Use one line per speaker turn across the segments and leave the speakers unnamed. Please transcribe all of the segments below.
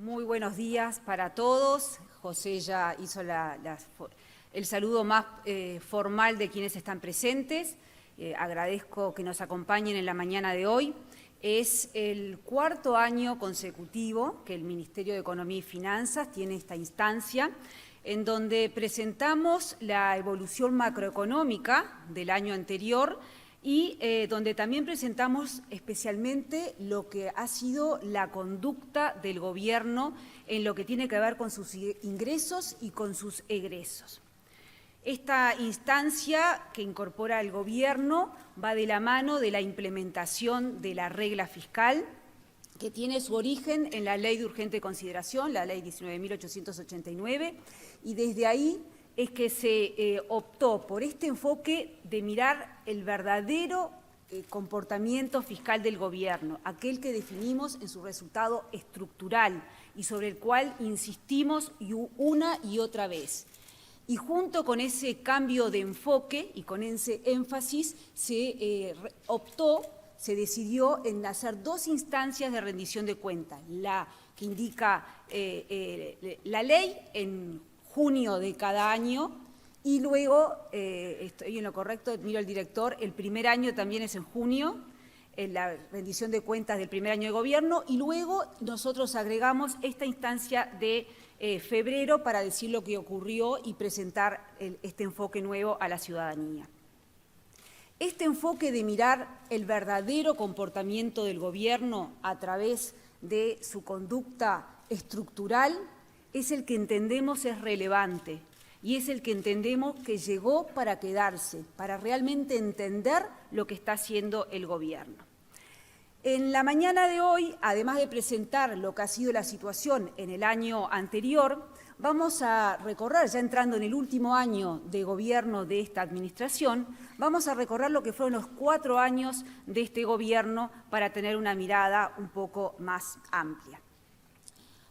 Muy buenos días para todos. José ya hizo el saludo más formal de quienes están presentes. Agradezco que nos acompañen en la mañana de hoy. Es el cuarto año consecutivo que el Ministerio de Economía y Finanzas tiene esta instancia en donde presentamos la evolución macroeconómica del año anterior y donde también presentamos especialmente lo que ha sido la conducta del Gobierno en lo que tiene que ver con sus ingresos y con sus egresos. Esta instancia que incorpora el Gobierno va de la mano de la implementación de la regla fiscal, que tiene su origen en la Ley de Urgente Consideración, la Ley 19.889, y desde ahí es que se optó por este enfoque de mirar el verdadero comportamiento fiscal del Gobierno, aquel que definimos en su resultado estructural y sobre el cual insistimos una y otra vez. Y junto con ese cambio de enfoque y con ese énfasis se decidió en hacer dos instancias de rendición de cuentas, la que indica la ley en junio de cada año y luego, estoy en lo correcto, miro al director, el primer año también es en junio, en la rendición de cuentas del primer año de gobierno, y luego nosotros agregamos esta instancia de febrero para decir lo que ocurrió y presentar este enfoque nuevo a la ciudadanía. Este enfoque de mirar el verdadero comportamiento del Gobierno a través de su conducta estructural es el que entendemos es relevante y es el que entendemos que llegó para quedarse, para realmente entender lo que está haciendo el Gobierno. En la mañana de hoy, además de presentar lo que ha sido la situación en el año anterior, vamos a recorrer, ya entrando en el último año de gobierno de esta administración, vamos a recorrer lo que fueron los 4 años de este gobierno para tener una mirada un poco más amplia.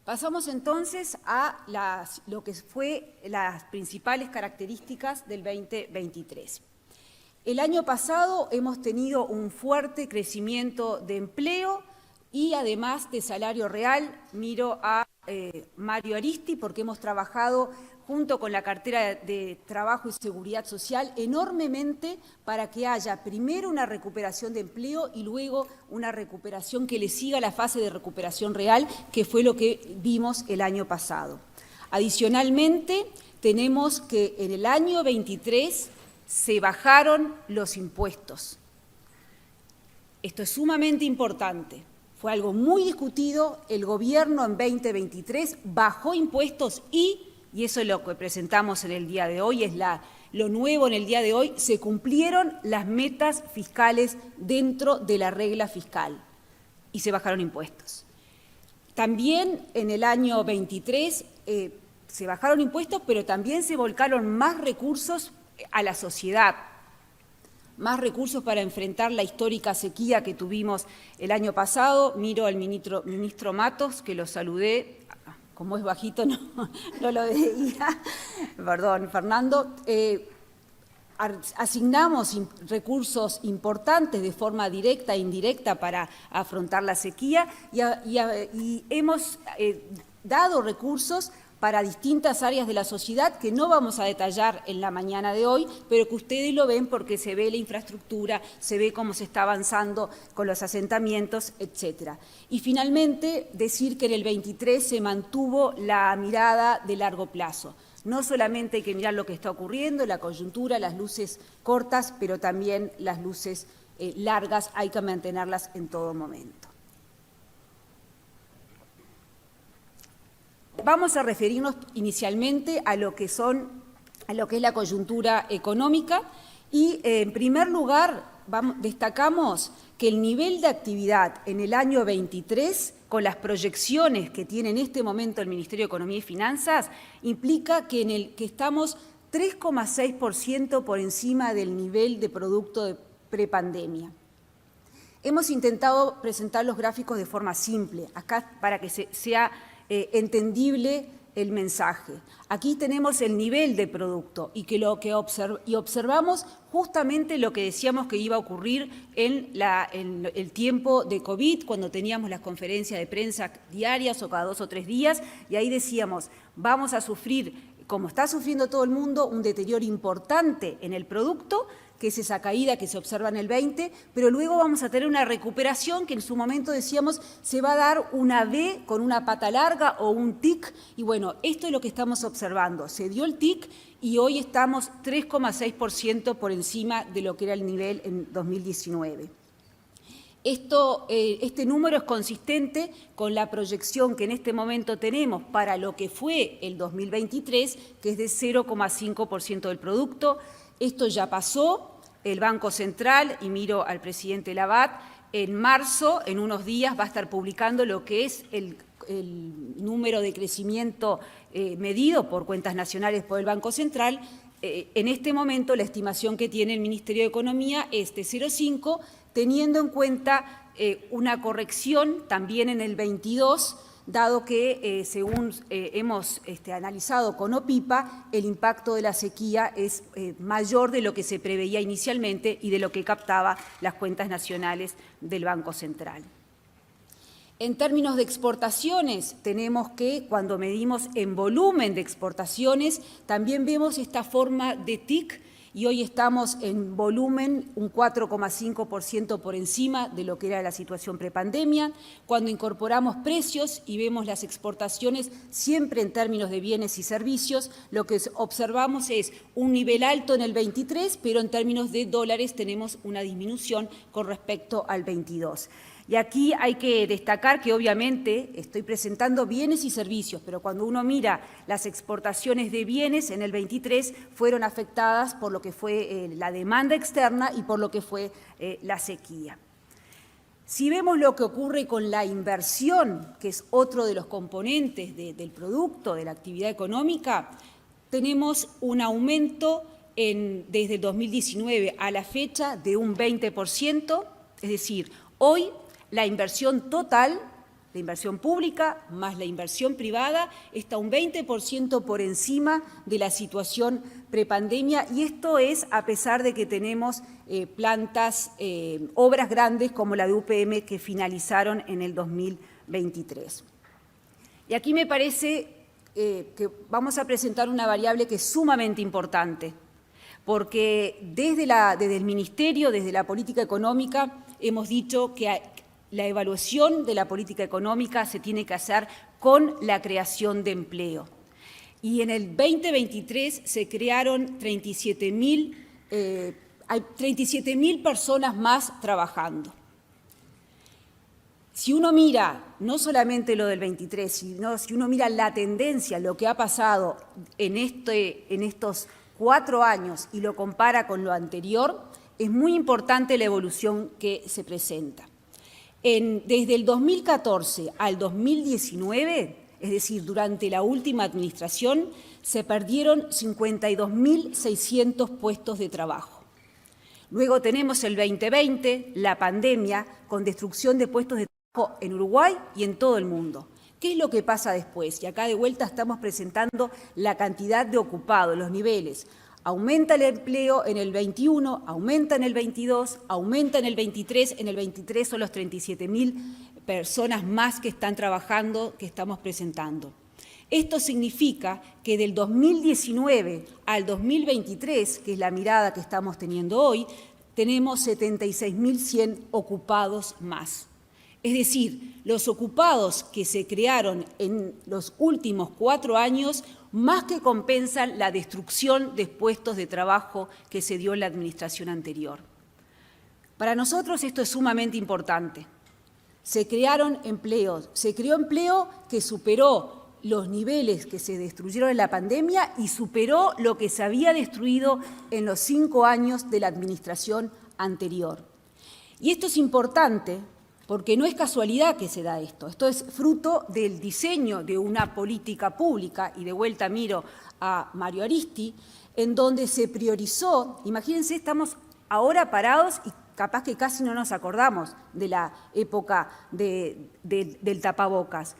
Pasamos entonces a lo que fue las principales características del 2023. El año pasado hemos tenido un fuerte crecimiento de empleo y además de salario real. Miro a Mario Aristi porque hemos trabajado junto con la cartera de Trabajo y Seguridad Social enormemente para que haya primero una recuperación de empleo y luego una recuperación que le siga la fase de recuperación real, que fue lo que vimos el año pasado. Adicionalmente, tenemos que en el año 23 se bajaron los impuestos. Esto es sumamente importante. Fue algo muy discutido. El Gobierno en 2023 bajó impuestos y eso es lo que presentamos en el día de hoy, es lo nuevo en el día de hoy, se cumplieron las metas fiscales dentro de la regla fiscal y se bajaron impuestos. También en el año 23 se bajaron impuestos, pero también se volcaron más recursos a la sociedad, más recursos para enfrentar la histórica sequía que tuvimos el año pasado. Miro al ministro Matos, que lo saludé, como es bajito no lo veía, perdón, Fernando. Asignamos recursos importantes de forma directa e indirecta para afrontar la sequía y hemos dado recursos para distintas áreas de la sociedad que no vamos a detallar en la mañana de hoy, pero que ustedes lo ven porque se ve la infraestructura, se ve cómo se está avanzando con los asentamientos, etc. Y finalmente, decir que en el 23 se mantuvo la mirada de largo plazo. No solamente hay que mirar lo que está ocurriendo, la coyuntura, las luces cortas, pero también las luces largas hay que mantenerlas en todo momento. Vamos a referirnos inicialmente a lo que es la coyuntura económica y, en primer lugar, destacamos que el nivel de actividad en el año 23, con las proyecciones que tiene en este momento el Ministerio de Economía y Finanzas, implica que estamos 3,6% por encima del nivel de producto de prepandemia. Hemos intentado presentar los gráficos de forma simple, acá para que sea entendible el mensaje. Aquí tenemos el nivel de producto y observamos justamente lo que decíamos que iba a ocurrir en el tiempo de COVID, cuando teníamos las conferencias de prensa diarias o cada 2 o 3 días, y ahí decíamos, vamos a sufrir, como está sufriendo todo el mundo, un deterioro importante en el producto, que es esa caída que se observa en el 20, pero luego vamos a tener una recuperación que en su momento decíamos se va a dar una V con una pata larga o un tic, y bueno, esto es lo que estamos observando. Se dio el tic y hoy estamos 3,6% por encima de lo que era el nivel en 2019. Este número es consistente con la proyección que en este momento tenemos para lo que fue el 2023, que es de 0,5% del producto. Esto ya pasó, el Banco Central, y miro al presidente Labat, en marzo, en unos días, va a estar publicando lo que es el número de crecimiento medido por cuentas nacionales por el Banco Central. En este momento la estimación que tiene el Ministerio de Economía es de 0,5, teniendo en cuenta una corrección también en el 22, dado que, según hemos analizado con OPIPA, el impacto de la sequía es mayor de lo que se preveía inicialmente y de lo que captaba las cuentas nacionales del Banco Central. En términos de exportaciones, tenemos que, cuando medimos en volumen de exportaciones, también vemos esta forma de TIC, y hoy estamos en volumen un 4,5% por encima de lo que era la situación prepandemia. Cuando incorporamos precios y vemos las exportaciones siempre en términos de bienes y servicios, lo que observamos es un nivel alto en el 23, pero en términos de dólares tenemos una disminución con respecto al 22. Y aquí hay que destacar que obviamente estoy presentando bienes y servicios, pero cuando uno mira las exportaciones de bienes en el 23 fueron afectadas por lo que fue la demanda externa y por lo que fue la sequía. Si vemos lo que ocurre con la inversión, que es otro de los componentes del producto, de la actividad económica, tenemos un aumento desde el 2019 a la fecha de un 20%, es decir, hoy la inversión total, la inversión pública más la inversión privada, está un 20% por encima de la situación prepandemia, y esto es a pesar de que tenemos obras grandes como la de UPM que finalizaron en el 2023. Y aquí me parece que vamos a presentar una variable que es sumamente importante, porque desde el Ministerio, desde la política económica, hemos dicho que la evaluación de la política económica se tiene que hacer con la creación de empleo. Y en el 2023 se crearon 37.000 personas más trabajando. Si uno mira no solamente lo del 23, sino si uno mira la tendencia, lo que ha pasado en estos 4 años y lo compara con lo anterior, es muy importante la evolución que se presenta. Desde el 2014 al 2019, es decir, durante la última administración, se perdieron 52.600 puestos de trabajo. Luego tenemos el 2020, la pandemia, con destrucción de puestos de trabajo en Uruguay y en todo el mundo. ¿Qué es lo que pasa después? Y acá de vuelta estamos presentando la cantidad de ocupados, los niveles. Aumenta el empleo en el 21, aumenta en el 22, aumenta en el 23. En el 23 son los 37.000 personas más que están trabajando, que estamos presentando. Esto significa que del 2019 al 2023, que es la mirada que estamos teniendo hoy, tenemos 76.100 ocupados más. Es decir, los ocupados que se crearon en los últimos 4 años más que compensan la destrucción de puestos de trabajo que se dio en la administración anterior. Para nosotros esto es sumamente importante. Se crearon empleos, se creó empleo que superó los niveles que se destruyeron en la pandemia y superó lo que se había destruido en los 5 años de la administración anterior. Y esto es importante porque no es casualidad que se da esto. Esto es fruto del diseño de una política pública, y de vuelta miro a Mario Aristi, en donde se priorizó, imagínense, estamos ahora parados y capaz que casi no nos acordamos de la época del tapabocas.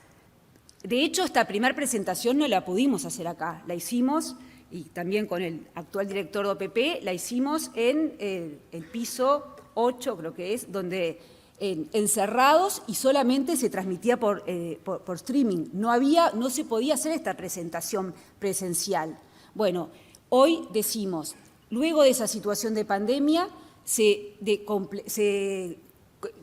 De hecho, esta primera presentación no la pudimos hacer acá, la hicimos, y también con el actual director de OPP, la hicimos en el piso 8, creo que es, donde encerrados y solamente se transmitía por streaming. No se podía hacer esta presentación presencial. Bueno, hoy decimos, luego de esa situación de pandemia, se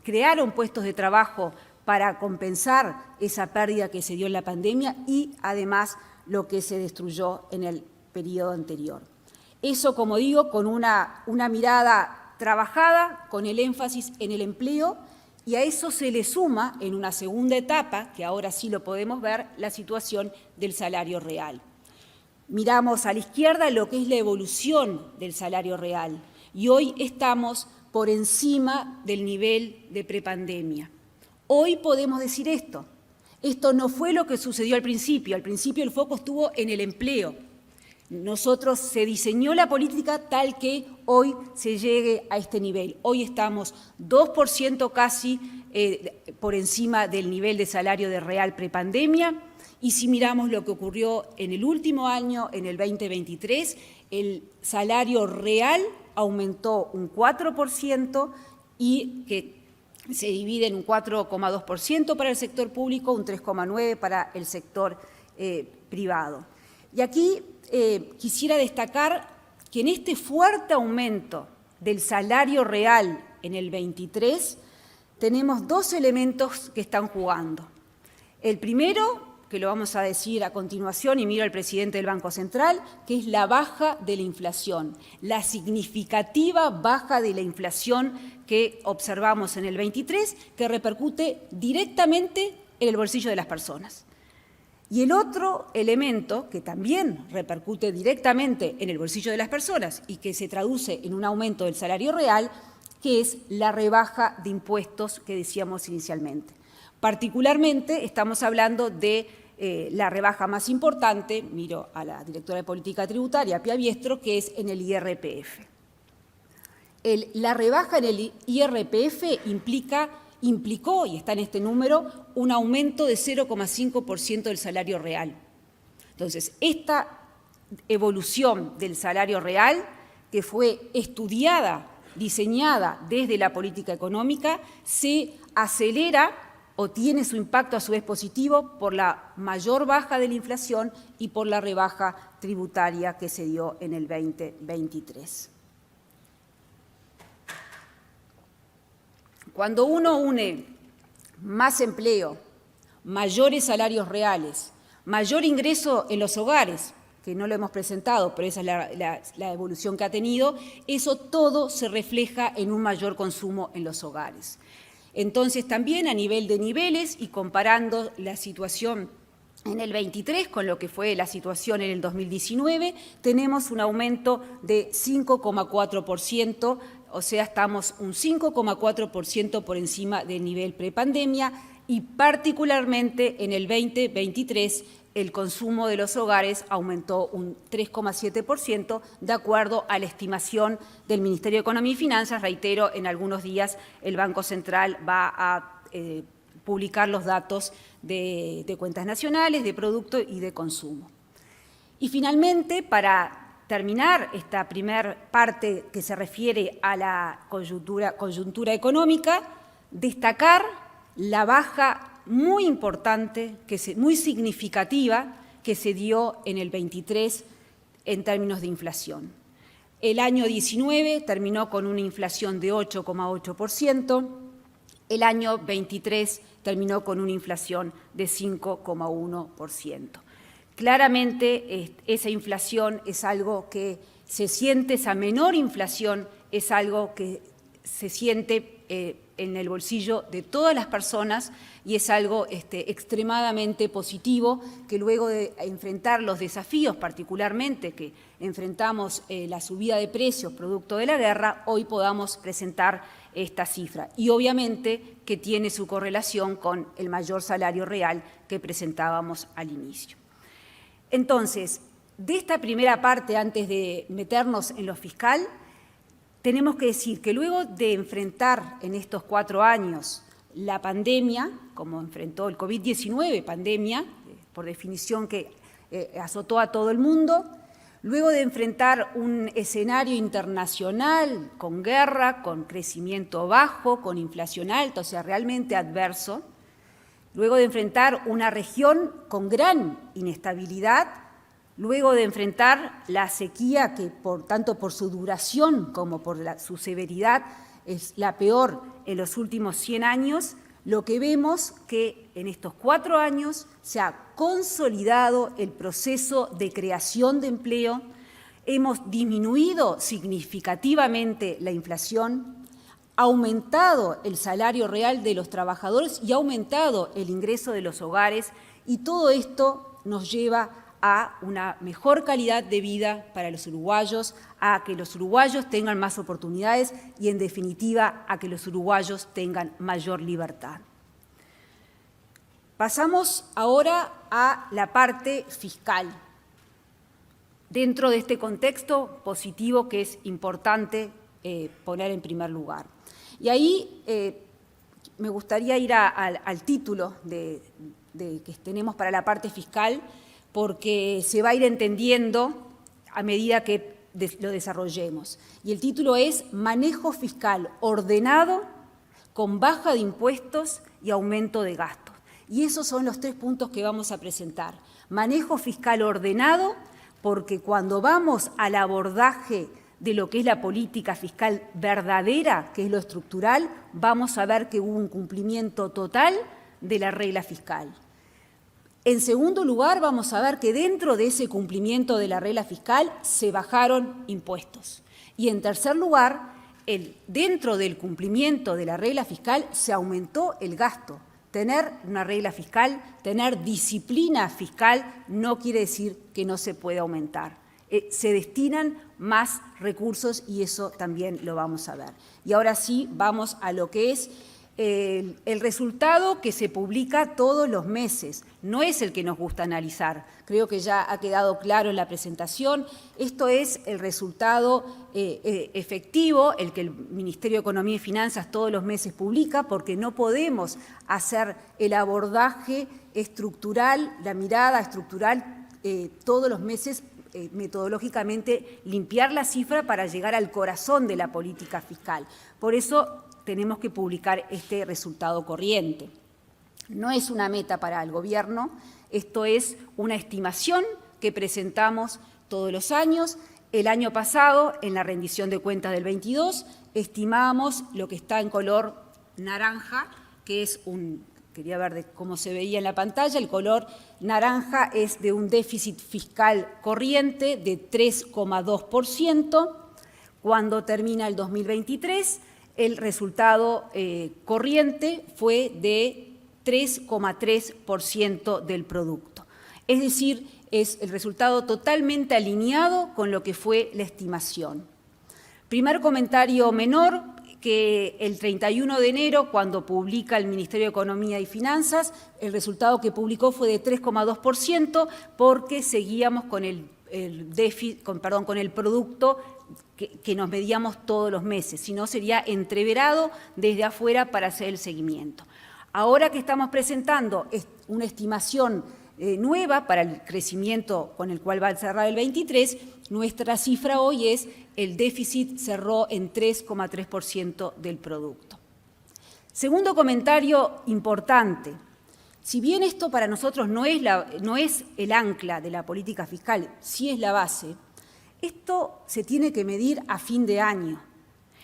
crearon puestos de trabajo para compensar esa pérdida que se dio en la pandemia y, además, lo que se destruyó en el periodo anterior. Eso, como digo, con una mirada trabajada, con el énfasis en el empleo, y a eso se le suma, en una segunda etapa, que ahora sí lo podemos ver, la situación del salario real. Miramos a la izquierda lo que es la evolución del salario real, y hoy estamos por encima del nivel de prepandemia. Hoy podemos decir esto. Esto no fue lo que sucedió al principio el foco estuvo en el empleo. Se diseñó la política tal que hoy se llegue a este nivel. Hoy estamos 2% casi por encima del nivel de salario de real prepandemia, y si miramos lo que ocurrió en el último año, en el 2023, el salario real aumentó un 4% y que se divide en un 4,2% para el sector público, un 3,9% para el sector privado. Y aquí quisiera destacar que en este fuerte aumento del salario real en el 23 tenemos dos elementos que están jugando. El primero, que lo vamos a decir a continuación, y miro al presidente del Banco Central, que es la baja de la inflación, la significativa baja de la inflación que observamos en el 23, que repercute directamente en el bolsillo de las personas. Y el otro elemento, que también repercute directamente en el bolsillo de las personas y que se traduce en un aumento del salario real, que es la rebaja de impuestos que decíamos inicialmente. Particularmente estamos hablando de la rebaja más importante, miro a la directora de Política Tributaria, Pia Biestro, que es en el IRPF. La rebaja en el IRPF implicó, y está en este número, un aumento de 0,5% del salario real. Entonces, esta evolución del salario real, que fue estudiada, diseñada desde la política económica, se acelera o tiene su impacto a su vez positivo por la mayor baja de la inflación y por la rebaja tributaria que se dio en el 2023. Cuando uno une más empleo, mayores salarios reales, mayor ingreso en los hogares, que no lo hemos presentado, pero esa es la evolución que ha tenido, eso todo se refleja en un mayor consumo en los hogares. Entonces, también a nivel de niveles y comparando la situación en el 23 con lo que fue la situación en el 2019, tenemos un aumento de 5,4%, o sea, estamos un 5,4% por encima del nivel prepandemia, y particularmente en el 2023 el consumo de los hogares aumentó un 3,7%, de acuerdo a la estimación del Ministerio de Economía y Finanzas. Reitero, en algunos días el Banco Central va a publicar los datos de cuentas nacionales, de producto y de consumo. Y finalmente, para terminar esta primera parte que se refiere a la coyuntura económica, destacar la baja muy importante, muy significativa, que se dio en el 23 en términos de inflación. El año 19 terminó con una inflación de 8,8%, el año 23 terminó con una inflación de 5,1%. Claramente esa inflación es algo que se siente, esa menor inflación es algo que se siente en el bolsillo de todas las personas, y es algo extremadamente positivo que luego de enfrentar los desafíos, particularmente que enfrentamos la subida de precios producto de la guerra, hoy podamos presentar esta cifra. Y obviamente que tiene su correlación con el mayor salario real que presentábamos al inicio. Entonces, de esta primera parte, antes de meternos en lo fiscal, tenemos que decir que luego de enfrentar en estos 4 años la pandemia, como enfrentó el COVID-19, pandemia, por definición que azotó a todo el mundo, luego de enfrentar un escenario internacional con guerra, con crecimiento bajo, con inflación alta, o sea, realmente adverso, luego de enfrentar una región con gran inestabilidad, luego de enfrentar la sequía que tanto por su duración como por su severidad es la peor en los últimos 100 años, lo que vemos que en estos 4 años se ha consolidado el proceso de creación de empleo, hemos disminuido significativamente la inflación, aumentado el salario real de los trabajadores y aumentado el ingreso de los hogares, y todo esto nos lleva a una mejor calidad de vida para los uruguayos, a que los uruguayos tengan más oportunidades y, en definitiva, a que los uruguayos tengan mayor libertad. Pasamos ahora a la parte fiscal, dentro de este contexto positivo que es importante poner en primer lugar. Y ahí me gustaría ir al título que tenemos para la parte fiscal, porque se va a ir entendiendo a medida que lo desarrollemos. Y el título es Manejo fiscal ordenado, con baja de impuestos y aumento de gastos. Y esos son los 3 puntos que vamos a presentar. Manejo fiscal ordenado, porque cuando vamos al abordaje de lo que es la política fiscal verdadera, que es lo estructural, vamos a ver que hubo un cumplimiento total de la regla fiscal. En segundo lugar, vamos a ver que dentro de ese cumplimiento de la regla fiscal se bajaron impuestos. Y en tercer lugar, dentro del cumplimiento de la regla fiscal se aumentó el gasto. Tener una regla fiscal, tener disciplina fiscal, no quiere decir que no se pueda aumentar. Se destinan más recursos y eso también lo vamos a ver. Y ahora sí, vamos a lo que es el resultado que se publica todos los meses. No es el que nos gusta analizar. Creo que ya ha quedado claro en la presentación. Esto es el resultado efectivo, el que el Ministerio de Economía y Finanzas todos los meses publica, porque no podemos hacer el abordaje estructural, la mirada estructural todos los meses, metodológicamente limpiar la cifra para llegar al corazón de la política fiscal. Por eso tenemos que publicar este resultado corriente. No es una meta para el Gobierno, esto es una estimación que presentamos todos los años. El año pasado, en la rendición de cuentas del 22, estimábamos lo que está en color naranja, que es quería ver cómo se veía en la pantalla, el color naranja es de un déficit fiscal corriente de 3,2%. Cuando termina el 2023, el resultado corriente fue de 3,3% del producto. Es decir, es el resultado totalmente alineado con lo que fue la estimación. Primer comentario menor, que el 31 de enero, cuando publica el Ministerio de Economía y Finanzas, el resultado que publicó fue de 3,2% porque seguíamos con el producto que nos medíamos todos los meses, si no sería entreverado desde afuera para hacer el seguimiento. Ahora que estamos presentando una estimación nueva para el crecimiento con el cual va a cerrar el 23, nuestra cifra hoy es el déficit cerró en 3,3% del producto. Segundo comentario importante. Si bien esto para nosotros no es el ancla de la política fiscal, sí es la base, esto se tiene que medir a fin de año.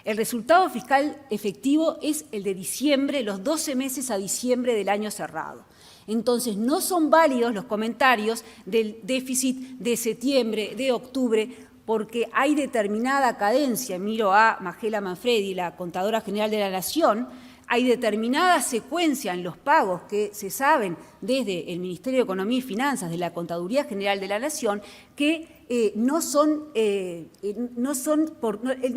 El resultado fiscal efectivo es el de diciembre, los 12 meses a diciembre del año cerrado. Entonces, no son válidos los comentarios del déficit de septiembre, de octubre, porque hay determinada cadencia. Miro a Magela Manfredi, la Contadora General de la Nación, hay determinada secuencia en los pagos que se saben desde el Ministerio de Economía y Finanzas, de la Contaduría General de la Nación, que no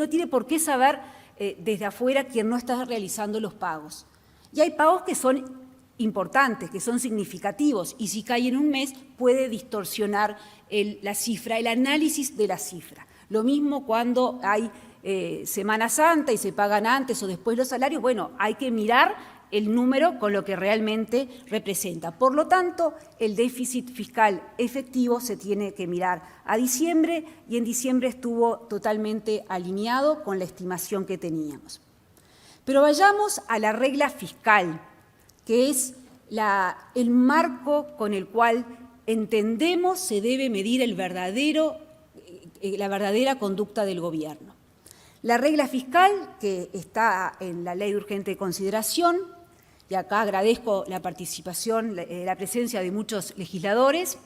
tiene por qué saber desde afuera quien no está realizando los pagos. Y hay pagos que son importantes, que son significativos, y si cae en un mes puede distorsionar la cifra, el análisis de la cifra. Lo mismo cuando hay Semana Santa y se pagan antes o después los salarios, bueno, hay que mirar el número con lo que realmente representa. Por lo tanto, el déficit fiscal efectivo se tiene que mirar a diciembre y en diciembre estuvo totalmente alineado con la estimación que teníamos. Pero vayamos a la regla fiscal, que es el marco con el cual entendemos se debe medir la verdadera conducta del gobierno. La regla fiscal, que está en la Ley de Urgente Consideración, y acá agradezco la participación, la presencia de muchos legisladores.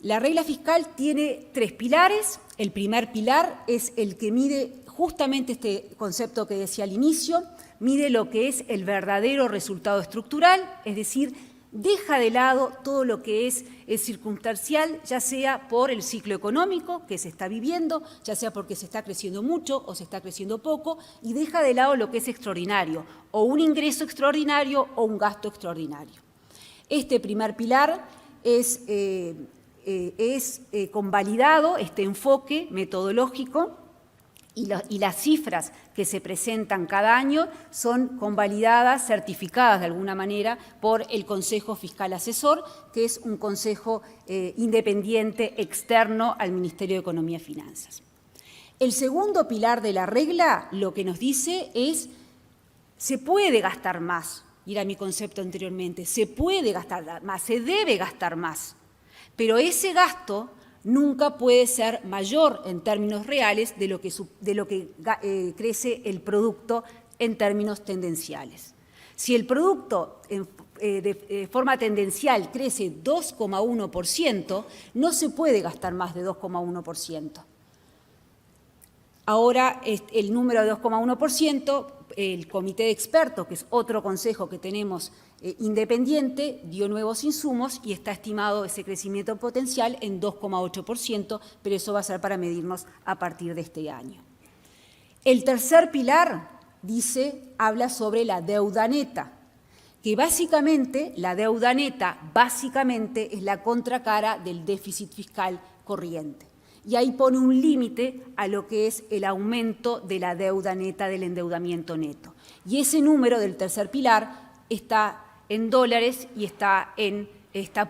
La regla fiscal tiene 3 pilares. El primer pilar es el que mide justamente este concepto que decía al inicio, mide lo que es el verdadero resultado estructural, es decir, deja de lado todo lo que es circunstancial, ya sea por el ciclo económico que se está viviendo, ya sea porque se está creciendo mucho o se está creciendo poco, y deja de lado lo que es extraordinario, o un ingreso extraordinario o un gasto extraordinario. Este primer pilar es convalidado, este enfoque metodológico, y las cifras que se presentan cada año son convalidadas, certificadas de alguna manera por el Consejo Fiscal Asesor, que es un consejo independiente externo al Ministerio de Economía y Finanzas. El segundo pilar de la regla lo que nos dice es, se puede gastar más, y era mi concepto anteriormente, se puede gastar más, se debe gastar más, pero ese gasto nunca puede ser mayor en términos reales de lo que crece el producto en términos tendenciales. Si el producto de forma tendencial crece 2,1%, no se puede gastar más de 2,1%. Ahora el número de 2,1%, el comité de expertos, que es otro consejo que tenemos independiente, dio nuevos insumos y está estimado ese crecimiento potencial en 2,8%, pero eso va a ser para medirnos a partir de este año. El tercer pilar habla sobre la deuda neta, que básicamente la deuda neta es la contracara del déficit fiscal corriente. Y ahí pone un límite a lo que es el aumento de la deuda neta, del endeudamiento neto. Y ese número del tercer pilar está en dólares y está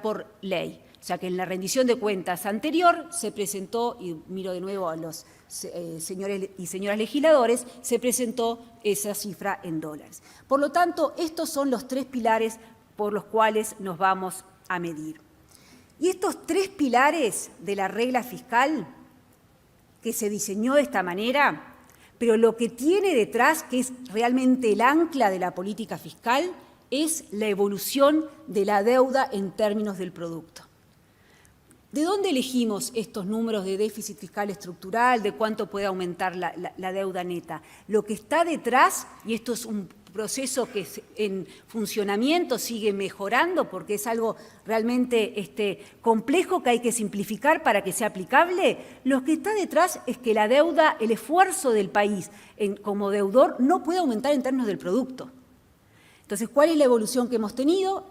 por ley. O sea que en la rendición de cuentas anterior se presentó, y miro de nuevo a los señores y señoras legisladores, se presentó esa cifra en dólares. Por lo tanto, estos son los 3 pilares por los cuales nos vamos a medir. Y estos 3 pilares de la regla fiscal, que se diseñó de esta manera, pero lo que tiene detrás, que es realmente el ancla de la política fiscal, es la evolución de la deuda en términos del producto. ¿De dónde elegimos estos números de déficit fiscal estructural, de cuánto puede aumentar la deuda neta? Lo que está detrás, y esto es un proceso que en funcionamiento sigue mejorando porque es algo realmente complejo que hay que simplificar para que sea aplicable, lo que está detrás es que la deuda, el esfuerzo del país como deudor no puede aumentar en términos del producto. Entonces, ¿cuál es la evolución que hemos tenido?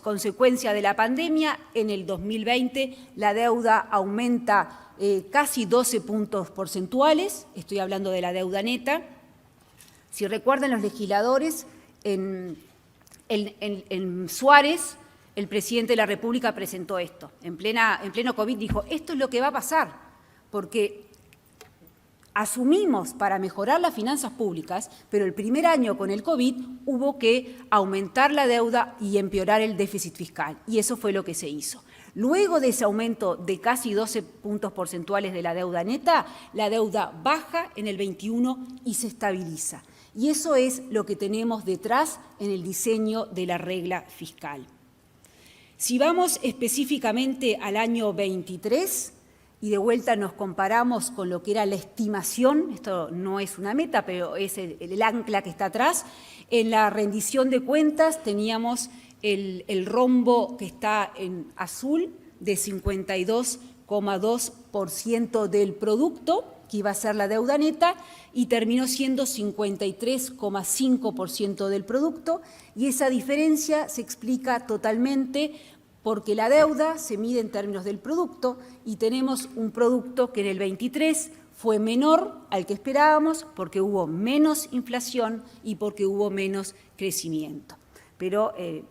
Consecuencia de la pandemia, en el 2020 la deuda aumenta casi 12 puntos porcentuales, estoy hablando de la deuda neta. Si recuerdan los legisladores, en Suárez, el presidente de la República presentó esto. En pleno COVID dijo, esto es lo que va a pasar, porque asumimos para mejorar las finanzas públicas, pero el primer año con el COVID hubo que aumentar la deuda y empeorar el déficit fiscal, y eso fue lo que se hizo. Luego de ese aumento de casi 12 puntos porcentuales de la deuda neta, la deuda baja en el 21 y se estabiliza. Y eso es lo que tenemos detrás en el diseño de la regla fiscal. Si vamos específicamente al año 23, y de vuelta nos comparamos con lo que era la estimación, esto no es una meta, pero es el ancla que está atrás, en la rendición de cuentas teníamos el rombo que está en azul de 52,2% del producto, que iba a ser la deuda neta, y terminó siendo 53,5% del producto, y esa diferencia se explica totalmente porque la deuda se mide en términos del producto y tenemos un producto que en el 23 fue menor al que esperábamos porque hubo menos inflación y porque hubo menos crecimiento. Pero el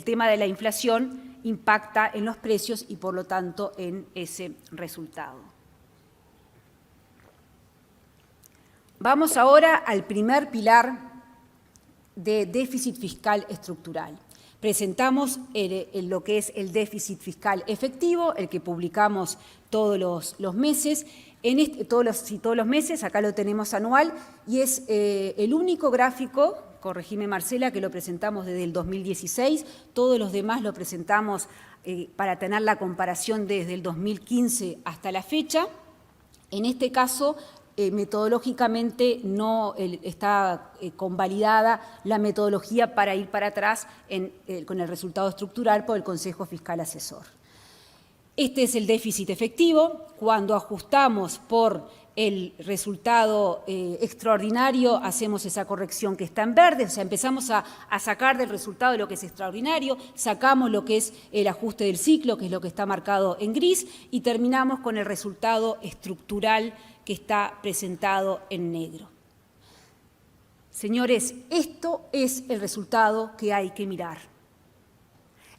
tema de la inflación impacta en los precios y, por lo tanto, en ese resultado. Vamos ahora al primer pilar de déficit fiscal estructural. Presentamos lo que es el déficit fiscal efectivo, el que publicamos todos los meses. Todos los meses, acá lo tenemos anual, y es el único gráfico, corregime Marcela, que lo presentamos desde el 2016, todos los demás lo presentamos para tener la comparación desde el 2015 hasta la fecha. En este caso, metodológicamente no está convalidada la metodología para ir para atrás con el resultado estructural por el Consejo Fiscal Asesor. Este es el déficit efectivo. Cuando ajustamos por el resultado extraordinario, hacemos esa corrección que está en verde, o sea, empezamos a sacar del resultado de lo que es extraordinario, sacamos lo que es el ajuste del ciclo, que es lo que está marcado en gris, y terminamos con el resultado estructural que está presentado en negro. Señores, esto es el resultado que hay que mirar.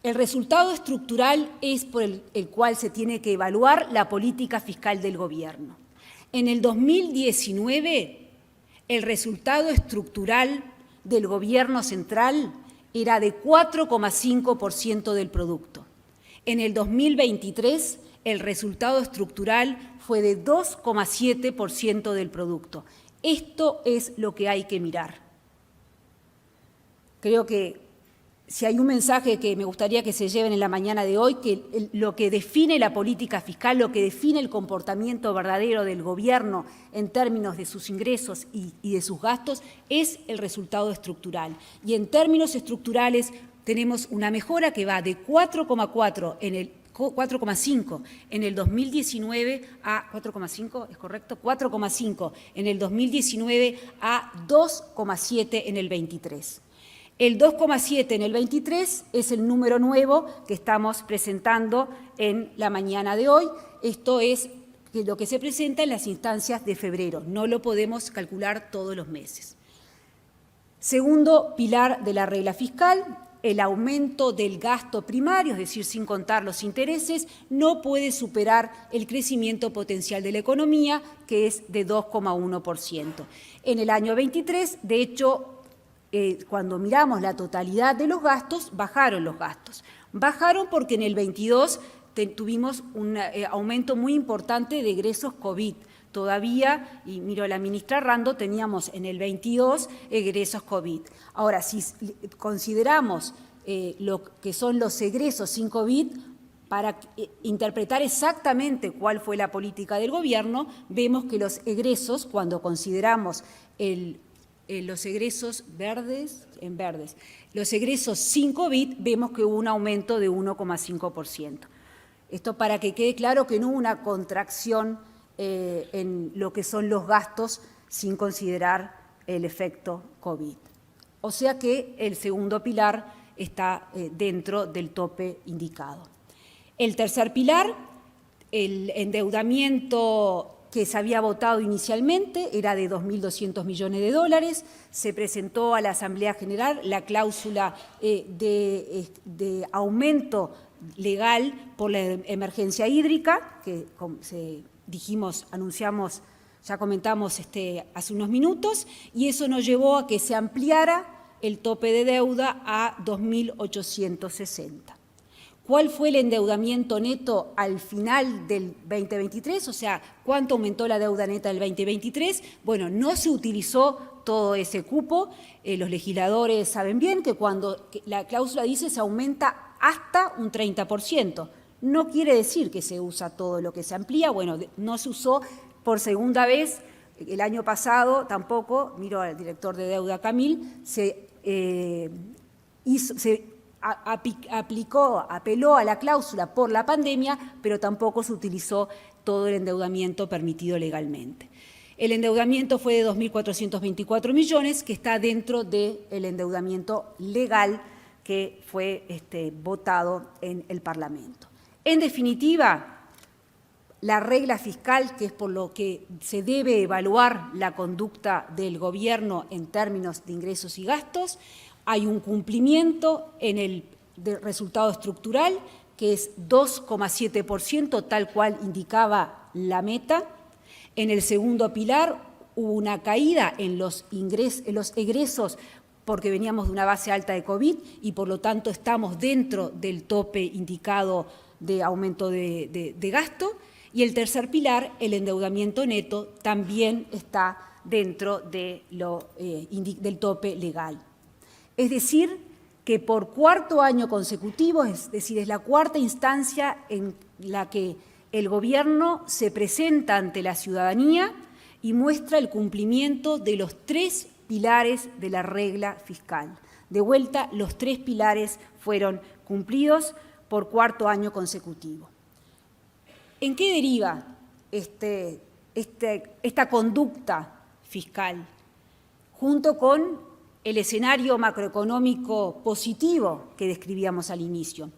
El resultado estructural es por el cual se tiene que evaluar la política fiscal del gobierno. En el 2019, el resultado estructural del gobierno central era de 4,5% del producto. En el 2023, el resultado estructural fue de 2,7% del producto. Esto es lo que hay que mirar. Creo que si hay un mensaje que me gustaría que se lleven en la mañana de hoy, que lo que define la política fiscal, lo que define el comportamiento verdadero del gobierno en términos de sus ingresos y de sus gastos, es el resultado estructural. Y en términos estructurales tenemos una mejora que va de 4,5 en el 2019 a 4,5, ¿es correcto? 4,5 en el 2019 a 2,7 en el 23. El 2,7 en el 23 es el número nuevo que estamos presentando en la mañana de hoy. Esto es lo que se presenta en las instancias de febrero. No lo podemos calcular todos los meses. Segundo pilar de la regla fiscal, el aumento del gasto primario, es decir, sin contar los intereses, no puede superar el crecimiento potencial de la economía, que es de 2,1%. En el año 23, de hecho, cuando miramos la totalidad de los gastos, bajaron los gastos. Bajaron porque en el 22 tuvimos un aumento muy importante de egresos COVID. Todavía, y miro a la ministra Rando, teníamos en el 22 egresos COVID. Ahora, si consideramos lo que son los egresos sin COVID, para interpretar exactamente cuál fue la política del gobierno, vemos que los egresos, cuando consideramos los egresos verdes, los egresos sin COVID, vemos que hubo un aumento de 1,5%. Esto para que quede claro que no hubo una contracción en lo que son los gastos sin considerar el efecto COVID. O sea que el segundo pilar está dentro del tope indicado. El tercer pilar, el endeudamiento que se había votado inicialmente, era de 2.200 millones de dólares, se presentó a la Asamblea General la cláusula de aumento legal por la emergencia hídrica, que anunciamos, ya comentamos hace unos minutos, y eso nos llevó a que se ampliara el tope de deuda a 2.860. ¿Cuál fue el endeudamiento neto al final del 2023? O sea, ¿cuánto aumentó la deuda neta del 2023? Bueno, no se utilizó todo ese cupo. Los legisladores saben bien que cuando la cláusula dice se aumenta hasta un 30%. No quiere decir que se usa todo lo que se amplía. Bueno, no se usó por segunda vez. El año pasado tampoco, miro al director de deuda Camil, apeló a la cláusula por la pandemia, pero tampoco se utilizó todo el endeudamiento permitido legalmente. El endeudamiento fue de 2.424 millones, que está dentro del endeudamiento legal que fue votado en el Parlamento. En definitiva, la regla fiscal, que es por lo que se debe evaluar la conducta del gobierno en términos de ingresos y gastos. Hay un cumplimiento en el resultado estructural, que es 2,7%, tal cual indicaba la meta. En el segundo pilar hubo una caída en los egresos porque veníamos de una base alta de COVID y por lo tanto estamos dentro del tope indicado de aumento de gasto. Y el tercer pilar, el endeudamiento neto, también está dentro de del tope legal. Es decir, que por cuarto año consecutivo, es decir, es la cuarta instancia en la que el gobierno se presenta ante la ciudadanía y muestra el cumplimiento de los 3 pilares de la regla fiscal. De vuelta, los 3 pilares fueron cumplidos por cuarto año consecutivo. ¿En qué deriva esta conducta fiscal? Junto con el escenario macroeconómico positivo que describíamos al inicio.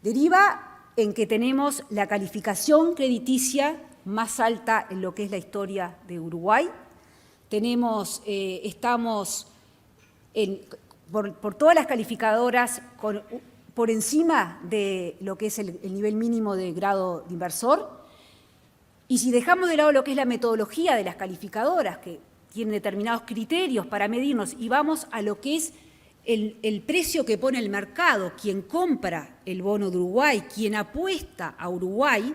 Deriva en que tenemos la calificación crediticia más alta en lo que es la historia de Uruguay. Estamos por todas las calificadoras por encima de lo que es el nivel mínimo de grado de inversor. Y si dejamos de lado lo que es la metodología de las calificadoras, que tienen determinados criterios para medirnos, y vamos a lo que es el precio que pone el mercado, quien compra el bono de Uruguay, quien apuesta a Uruguay,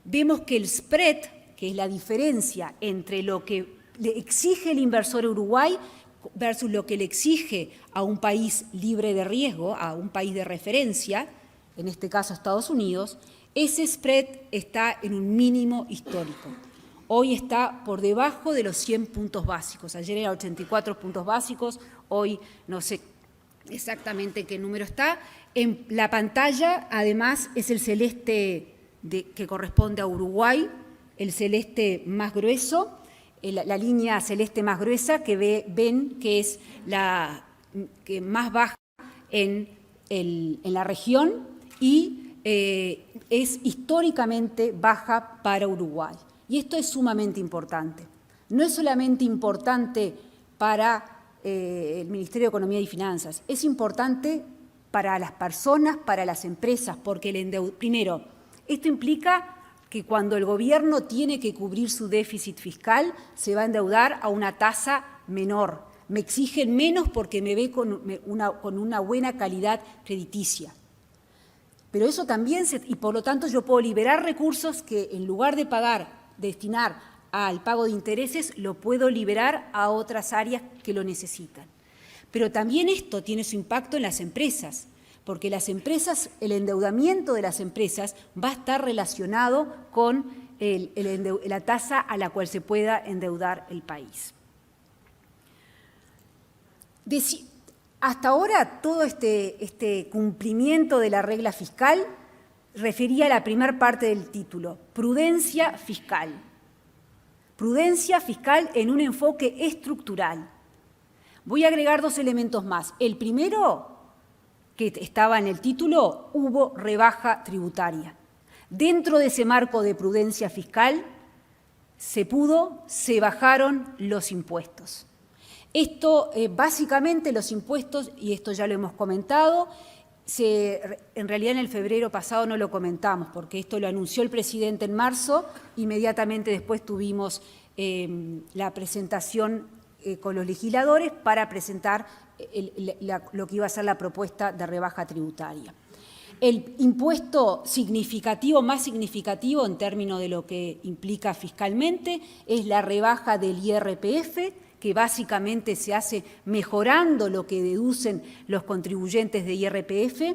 vemos que el spread, que es la diferencia entre lo que le exige el inversor a Uruguay versus lo que le exige a un país libre de riesgo, a un país de referencia, en este caso Estados Unidos, ese spread está en un mínimo histórico. Hoy está por debajo de los 100 puntos básicos. Ayer era 84 puntos básicos, hoy no sé exactamente qué número está. En la pantalla, además, es el celeste que corresponde a Uruguay, el celeste más grueso, la línea celeste más gruesa que ven que es la que más baja en la región y es históricamente baja para Uruguay. Y esto es sumamente importante. No es solamente importante para el Ministerio de Economía y Finanzas, es importante para las personas, para las empresas, porque primero, esto implica que cuando el gobierno tiene que cubrir su déficit fiscal, se va a endeudar a una tasa menor. Me exigen menos porque me ve con una buena calidad crediticia. Pero eso también, y por lo tanto yo puedo liberar recursos que en lugar de destinar al pago de intereses, lo puedo liberar a otras áreas que lo necesitan. Pero también esto tiene su impacto en las empresas, porque las empresas, el endeudamiento de las empresas va a estar relacionado con la tasa a la cual se pueda endeudar el país. Hasta ahora todo este cumplimiento de la regla fiscal refería a la primera parte del título, prudencia fiscal. Prudencia fiscal en un enfoque estructural. Voy a agregar 2 elementos más. El primero, que estaba en el título, hubo rebaja tributaria. Dentro de ese marco de prudencia fiscal se bajaron los impuestos. Esto, básicamente los impuestos, y esto ya lo hemos comentado, en realidad en el febrero pasado no lo comentamos, porque esto lo anunció el presidente en marzo, inmediatamente después tuvimos la presentación con los legisladores para presentar lo que iba a ser la propuesta de rebaja tributaria. El impuesto más significativo en términos de lo que implica fiscalmente es la rebaja del IRPF, que básicamente se hace mejorando lo que deducen los contribuyentes de IRPF,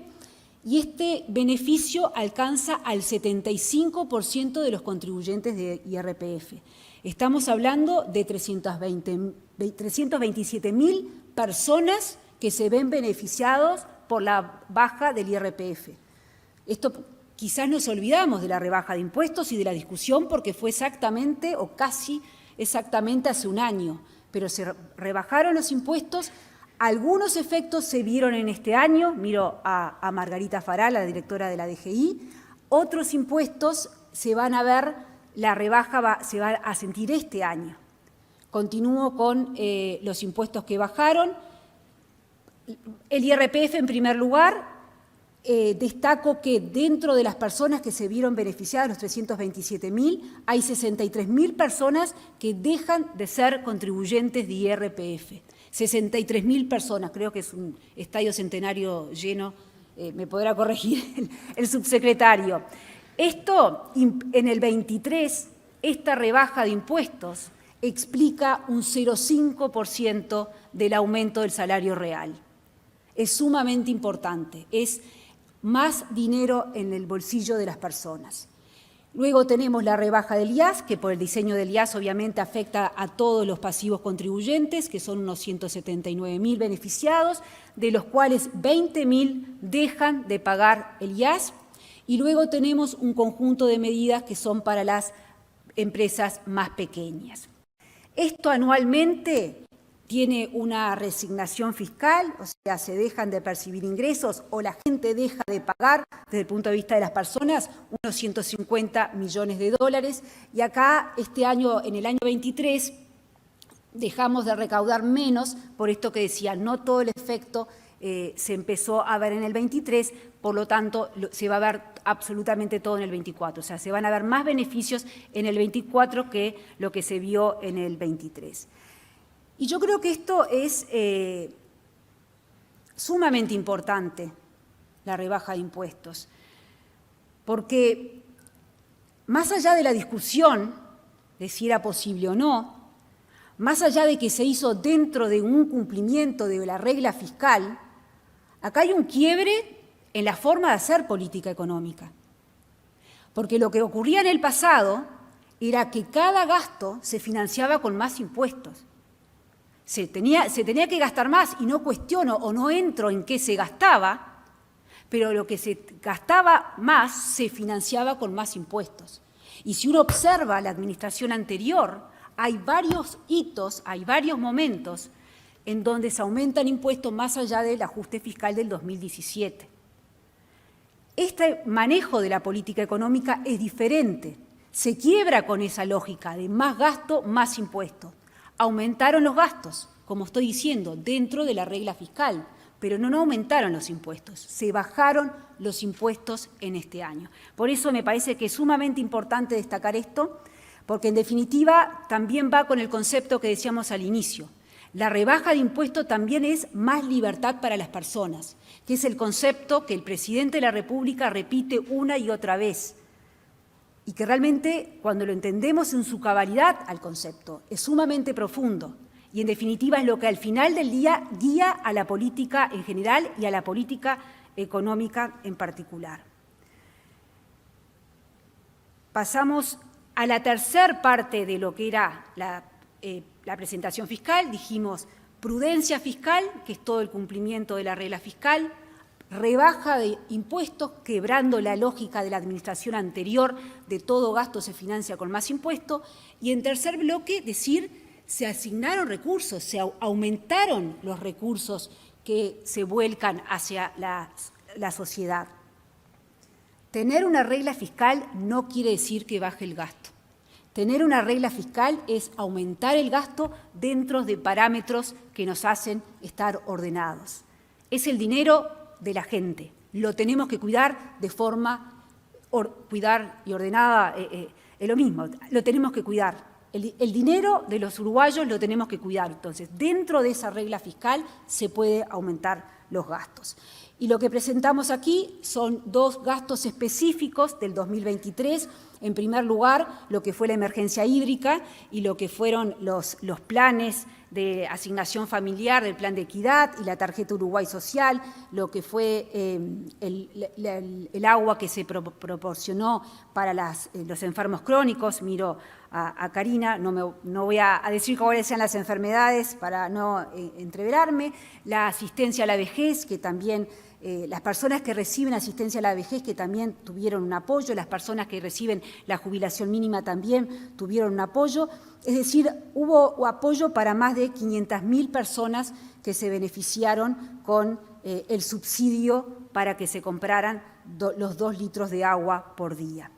y este beneficio alcanza al 75% de los contribuyentes de IRPF. Estamos hablando de 327.000 personas que se ven beneficiados por la baja del IRPF. Esto quizás nos olvidamos de la rebaja de impuestos y de la discusión porque fue exactamente o casi exactamente hace un año, pero se rebajaron los impuestos. Algunos efectos se vieron en este año, miro a Margarita Faral, la directora de la DGI, otros impuestos se van a ver, la rebaja se va a sentir este año. Continúo con los impuestos que bajaron. El IRPF, en primer lugar, destaco que dentro de las personas que se vieron beneficiadas, los 327.000, hay 63.000 personas que dejan de ser contribuyentes de IRPF. 63.000 personas, creo que es un estadio Centenario lleno, me podrá corregir el subsecretario. Esto, en el 23, esta rebaja de impuestos explica un 0,5% del aumento del salario real. Es sumamente importante, es más dinero en el bolsillo de las personas. Luego tenemos la rebaja del IAS, que por el diseño del IAS obviamente afecta a todos los pasivos contribuyentes, que son unos 179.000 beneficiados, de los cuales 20.000 dejan de pagar el IAS. Y luego tenemos un conjunto de medidas que son para las empresas más pequeñas. Esto anualmente tiene una resignación fiscal, o sea, se dejan de percibir ingresos o la gente deja de pagar, desde el punto de vista de las personas, unos 150 millones de dólares. Y acá, este año, en el año 23, dejamos de recaudar menos, por esto que decía, no todo el efecto se empezó a ver en el 23, por lo tanto, se va a ver absolutamente todo en el 24. O sea, se van a ver más beneficios en el 24 que lo que se vio en el 23. Y yo creo que esto es sumamente importante, la rebaja de impuestos, porque más allá de la discusión de si era posible o no, más allá de que se hizo dentro de un cumplimiento de la regla fiscal, acá hay un quiebre en la forma de hacer política económica. Porque lo que ocurría en el pasado era que cada gasto se financiaba con más impuestos. Se tenía que gastar más, y no cuestiono o no entro en qué se gastaba, pero lo que se gastaba más se financiaba con más impuestos. Y si uno observa la administración anterior, hay varios hitos, hay varios momentos en donde se aumentan impuestos más allá del ajuste fiscal del 2017. Este manejo de la política económica es diferente, se quiebra con esa lógica de más gasto, más impuestos. Aumentaron los gastos, como estoy diciendo, dentro de la regla fiscal, pero no aumentaron los impuestos, se bajaron los impuestos en este año. Por eso me parece que es sumamente importante destacar esto, porque en definitiva también va con el concepto que decíamos al inicio. La rebaja de impuestos también es más libertad para las personas, que es el concepto que el presidente de la República repite una y otra vez, y que realmente, cuando lo entendemos en su cabalidad al concepto, es sumamente profundo y, en definitiva, es lo que al final del día guía a la política en general y a la política económica en particular. Pasamos a la tercera parte de lo que era la presentación fiscal. Dijimos prudencia fiscal, que es todo el cumplimiento de la regla fiscal, rebaja de impuestos, quebrando la lógica de la administración anterior de todo gasto se financia con más impuestos, y en tercer bloque decir se asignaron recursos, se aumentaron los recursos que se vuelcan hacia la sociedad. Tener una regla fiscal no quiere decir que baje el gasto. Tener una regla fiscal es aumentar el gasto dentro de parámetros que nos hacen estar ordenados. Es el dinero de la gente, lo tenemos que cuidar de forma, cuidar y ordenada es lo mismo, lo tenemos que cuidar. El dinero de los uruguayos lo tenemos que cuidar, entonces dentro de esa regla fiscal se puede aumentar los gastos. Y lo que presentamos aquí son dos gastos específicos del 2023. En primer lugar, lo que fue la emergencia hídrica y lo que fueron los planes de asignación familiar del Plan de Equidad y la tarjeta Uruguay Social, lo que fue el agua que se proporcionó para los enfermos crónicos. Miro a Karina, no voy a decir cuáles sean las enfermedades para no entreverarme, la asistencia a la vejez, que también las personas que reciben asistencia a la vejez que también tuvieron un apoyo, las personas que reciben la jubilación mínima también tuvieron un apoyo, es decir, hubo apoyo para más de 500.000 personas que se beneficiaron con el subsidio para que se compraran los 2 litros de agua por día.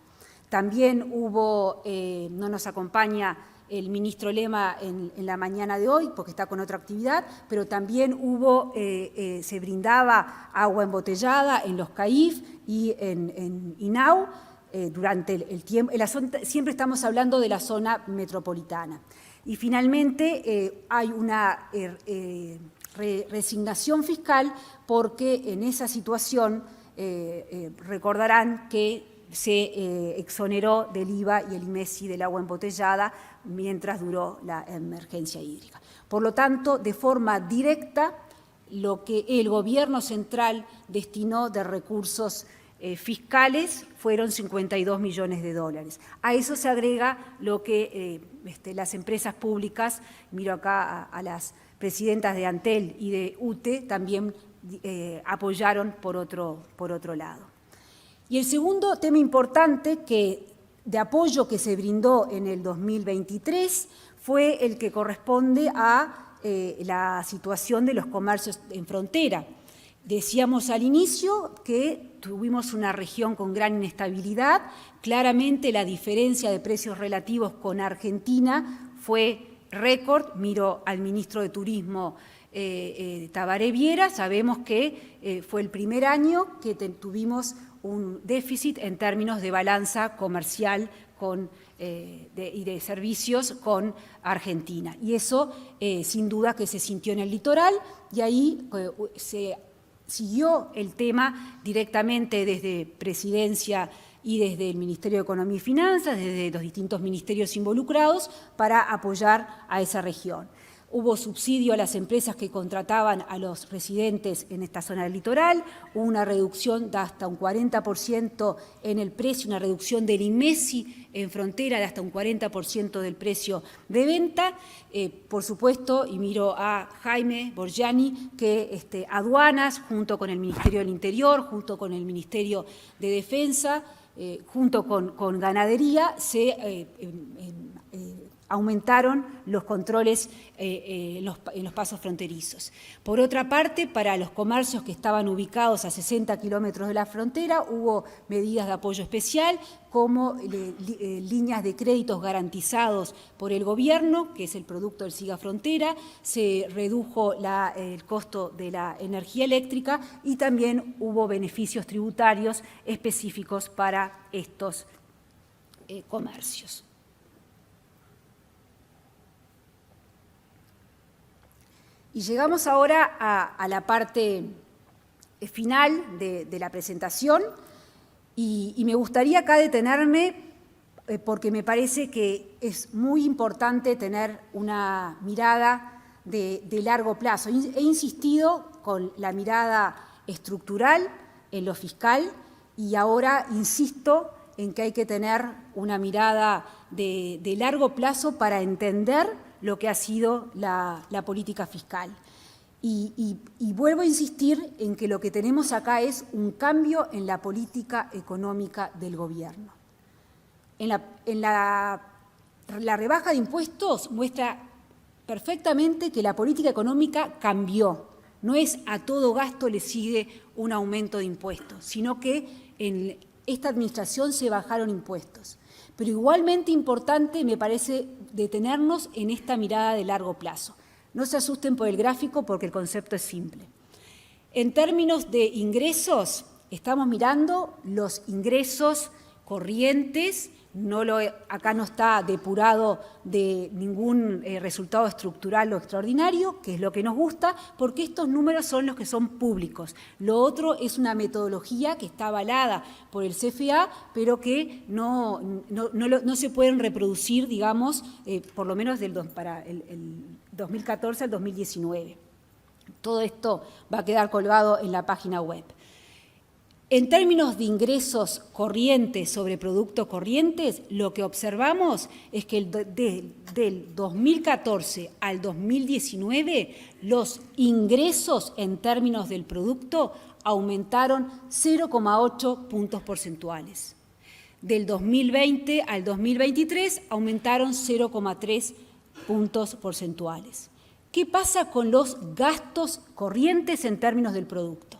También hubo, no nos acompaña el ministro Lema en la mañana de hoy, porque está con otra actividad, pero también hubo, se brindaba agua embotellada en los CAIF y en INAU durante el tiempo. Siempre estamos hablando de la zona metropolitana. Y finalmente hay una resignación fiscal porque en esa situación recordarán que se exoneró del IVA y el IMESI del agua embotellada mientras duró la emergencia hídrica. Por lo tanto, de forma directa, lo que el Gobierno central destinó de recursos fiscales fueron 52 millones de dólares. A eso se agrega lo que las empresas públicas, miro acá a las presidentas de Antel y de UTE, también apoyaron por otro lado. Y el segundo tema importante de apoyo que se brindó en el 2023 fue el que corresponde a la situación de los comercios en frontera. Decíamos al inicio que tuvimos una región con gran inestabilidad. Claramente la diferencia de precios relativos con Argentina fue récord. Miro al ministro de Turismo Tabaré Viera. Sabemos que fue el primer año que tuvimos un déficit en términos de balanza comercial y de servicios con Argentina. Y eso, sin duda, que se sintió en el litoral, y ahí se siguió el tema directamente desde Presidencia y desde el Ministerio de Economía y Finanzas, desde los distintos ministerios involucrados, para apoyar a esa región. Hubo subsidio a las empresas que contrataban a los residentes en esta zona del litoral, hubo una reducción de hasta un 40% en el precio, una reducción del IMESI en frontera de hasta un 40% del precio de venta. Por supuesto, y miro a Jaime Borgiani, que aduanas, junto con el Ministerio del Interior, junto con el Ministerio de Defensa, junto con Ganadería, se aumentaron los controles en los pasos fronterizos. Por otra parte, para los comercios que estaban ubicados a 60 kilómetros de la frontera, hubo medidas de apoyo especial, como líneas de créditos garantizados por el Gobierno, que es el producto del SIGA Frontera, se redujo el costo de la energía eléctrica y también hubo beneficios tributarios específicos para estos comercios. Y llegamos ahora a la parte final de la presentación y me gustaría acá detenerme porque me parece que es muy importante tener una mirada de largo plazo. He insistido con la mirada estructural en lo fiscal y ahora insisto en que hay que tener una mirada de largo plazo para entender lo que ha sido la política fiscal. Y vuelvo a insistir en que lo que tenemos acá es un cambio en la política económica del Gobierno. La rebaja de impuestos muestra perfectamente que la política económica cambió. No es a todo gasto le sigue un aumento de impuestos, sino que en esta administración se bajaron impuestos. Pero igualmente importante me parece detenernos en esta mirada de largo plazo. No se asusten por el gráfico porque el concepto es simple. En términos de ingresos, estamos mirando los ingresos corrientes, acá no está depurado de ningún resultado estructural o extraordinario, que es lo que nos gusta, porque estos números son los que son públicos. Lo otro es una metodología que está avalada por el CFA, pero que no se pueden reproducir, digamos, por lo menos para el 2014 al 2019. Todo esto va a quedar colgado en la página web. En términos de ingresos corrientes sobre productos corrientes, lo que observamos es que del 2014 al 2019 los ingresos en términos del producto aumentaron 0,8 puntos porcentuales. Del 2020 al 2023 aumentaron 0,3 puntos porcentuales. ¿Qué pasa con los gastos corrientes en términos del producto?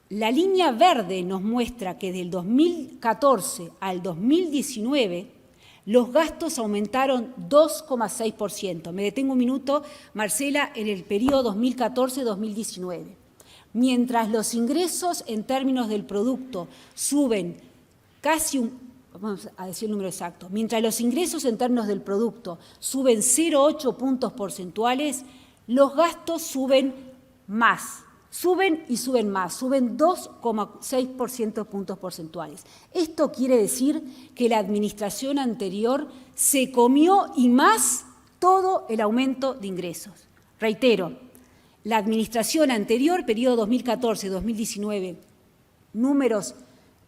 La línea verde nos muestra que del 2014 al 2019 los gastos aumentaron 2,6%. Me detengo un minuto, Marcela, en el periodo 2014-2019. Mientras los ingresos en términos del producto suben vamos a decir el número exacto, mientras los ingresos en términos del producto suben 0,8 puntos porcentuales, los gastos suben más. Suben y suben más, suben 2,6% puntos porcentuales. Esto quiere decir que la administración anterior se comió y más todo el aumento de ingresos. Reitero, la administración anterior, periodo 2014-2019, números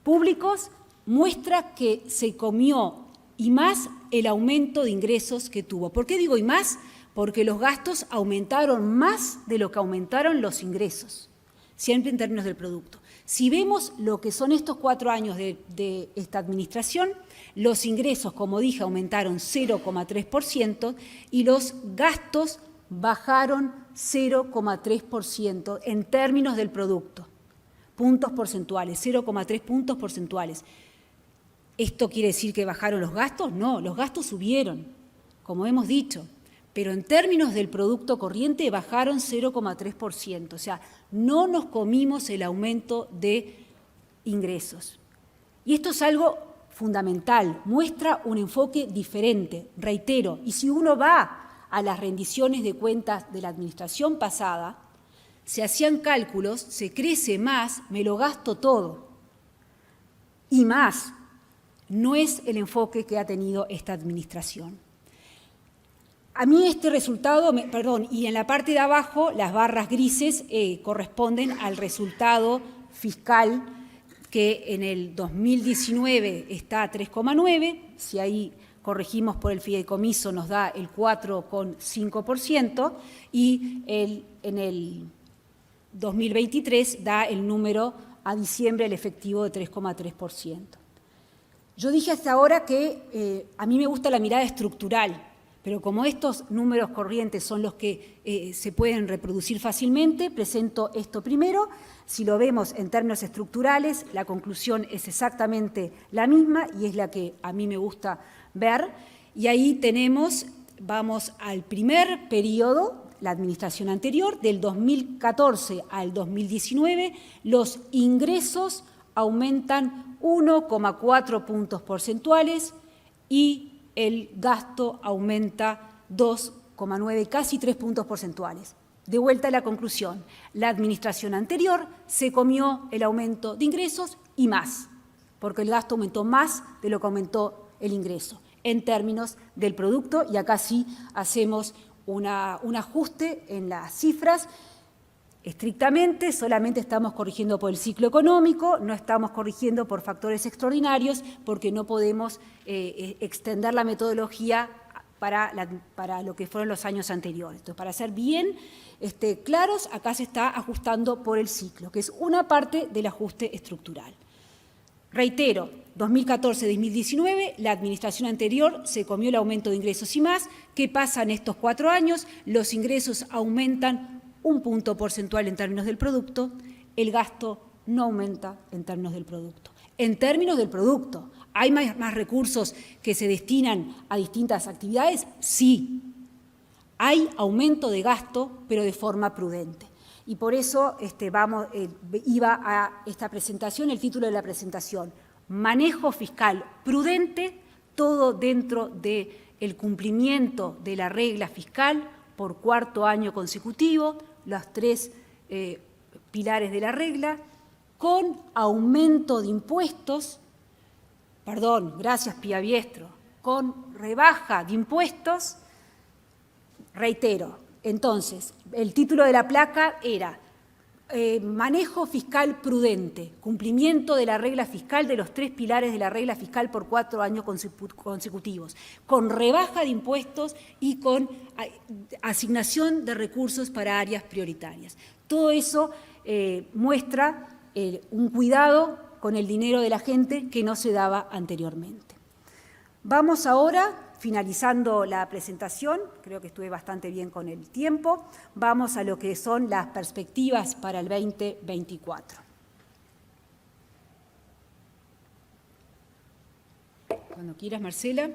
públicos, muestra que se comió y más el aumento de ingresos que tuvo. ¿Por qué digo y más? Porque los gastos aumentaron más de lo que aumentaron los ingresos, siempre en términos del producto. Si vemos lo que son estos 4 años de esta administración, los ingresos, como dije, aumentaron 0,3% y los gastos bajaron 0,3% en términos del producto. Puntos porcentuales, 0,3 puntos porcentuales. ¿Esto quiere decir que bajaron los gastos? No, los gastos subieron, como hemos dicho. Pero en términos del producto corriente bajaron 0,3%, o sea, no nos comimos el aumento de ingresos. Y esto es algo fundamental, muestra un enfoque diferente, reitero, y si uno va a las rendiciones de cuentas de la administración pasada, se hacían cálculos, se crece más, me lo gasto todo, y más, no es el enfoque que ha tenido esta administración. A mí este resultado, y en la parte de abajo las barras grises corresponden al resultado fiscal que en el 2019 está a 3,9, si ahí corregimos por el fideicomiso nos da el 4,5% y en el 2023 da el número a diciembre el efectivo de 3,3%. Yo dije hasta ahora que a mí me gusta la mirada estructural, pero como estos números corrientes son los que se pueden reproducir fácilmente, presento esto primero. Si lo vemos en términos estructurales, la conclusión es exactamente la misma y es la que a mí me gusta ver. Y ahí tenemos, vamos al primer periodo, la administración anterior, del 2014 al 2019, los ingresos aumentan 1,4 puntos porcentuales y el gasto aumenta 2,9, casi 3 puntos porcentuales. De vuelta a la conclusión, la administración anterior se comió el aumento de ingresos y más, porque el gasto aumentó más de lo que aumentó el ingreso, en términos del producto, y acá sí hacemos un ajuste en las cifras. Estrictamente, solamente estamos corrigiendo por el ciclo económico, no estamos corrigiendo por factores extraordinarios, porque no podemos extender la metodología para lo que fueron los años anteriores. Entonces, para ser bien claros, acá se está ajustando por el ciclo, que es una parte del ajuste estructural. Reitero, 2014-2019, la administración anterior se comió el aumento de ingresos y más. ¿Qué pasa en estos 4 años? Los ingresos aumentan 1 punto porcentual en términos del producto, el gasto no aumenta en términos del producto. En términos del producto, ¿hay más recursos que se destinan a distintas actividades? Sí. Hay aumento de gasto, pero de forma prudente. Y por eso iba a esta presentación, el título de la presentación, Manejo fiscal prudente, todo dentro del cumplimiento de la regla fiscal por 4º año consecutivo, los 3 pilares de la regla, con aumento de impuestos, gracias Piabiestro, con rebaja de impuestos. Reitero, entonces, el título de la placa era Manejo fiscal prudente, cumplimiento de la regla fiscal de los 3 pilares de la regla fiscal por 4 años consecutivos, con rebaja de impuestos y con asignación de recursos para áreas prioritarias. Todo eso muestra un cuidado con el dinero de la gente que no se daba anteriormente. Vamos ahora, finalizando la presentación, creo que estuve bastante bien con el tiempo, vamos a lo que son las perspectivas para el 2024. Cuando quieras, Marcela.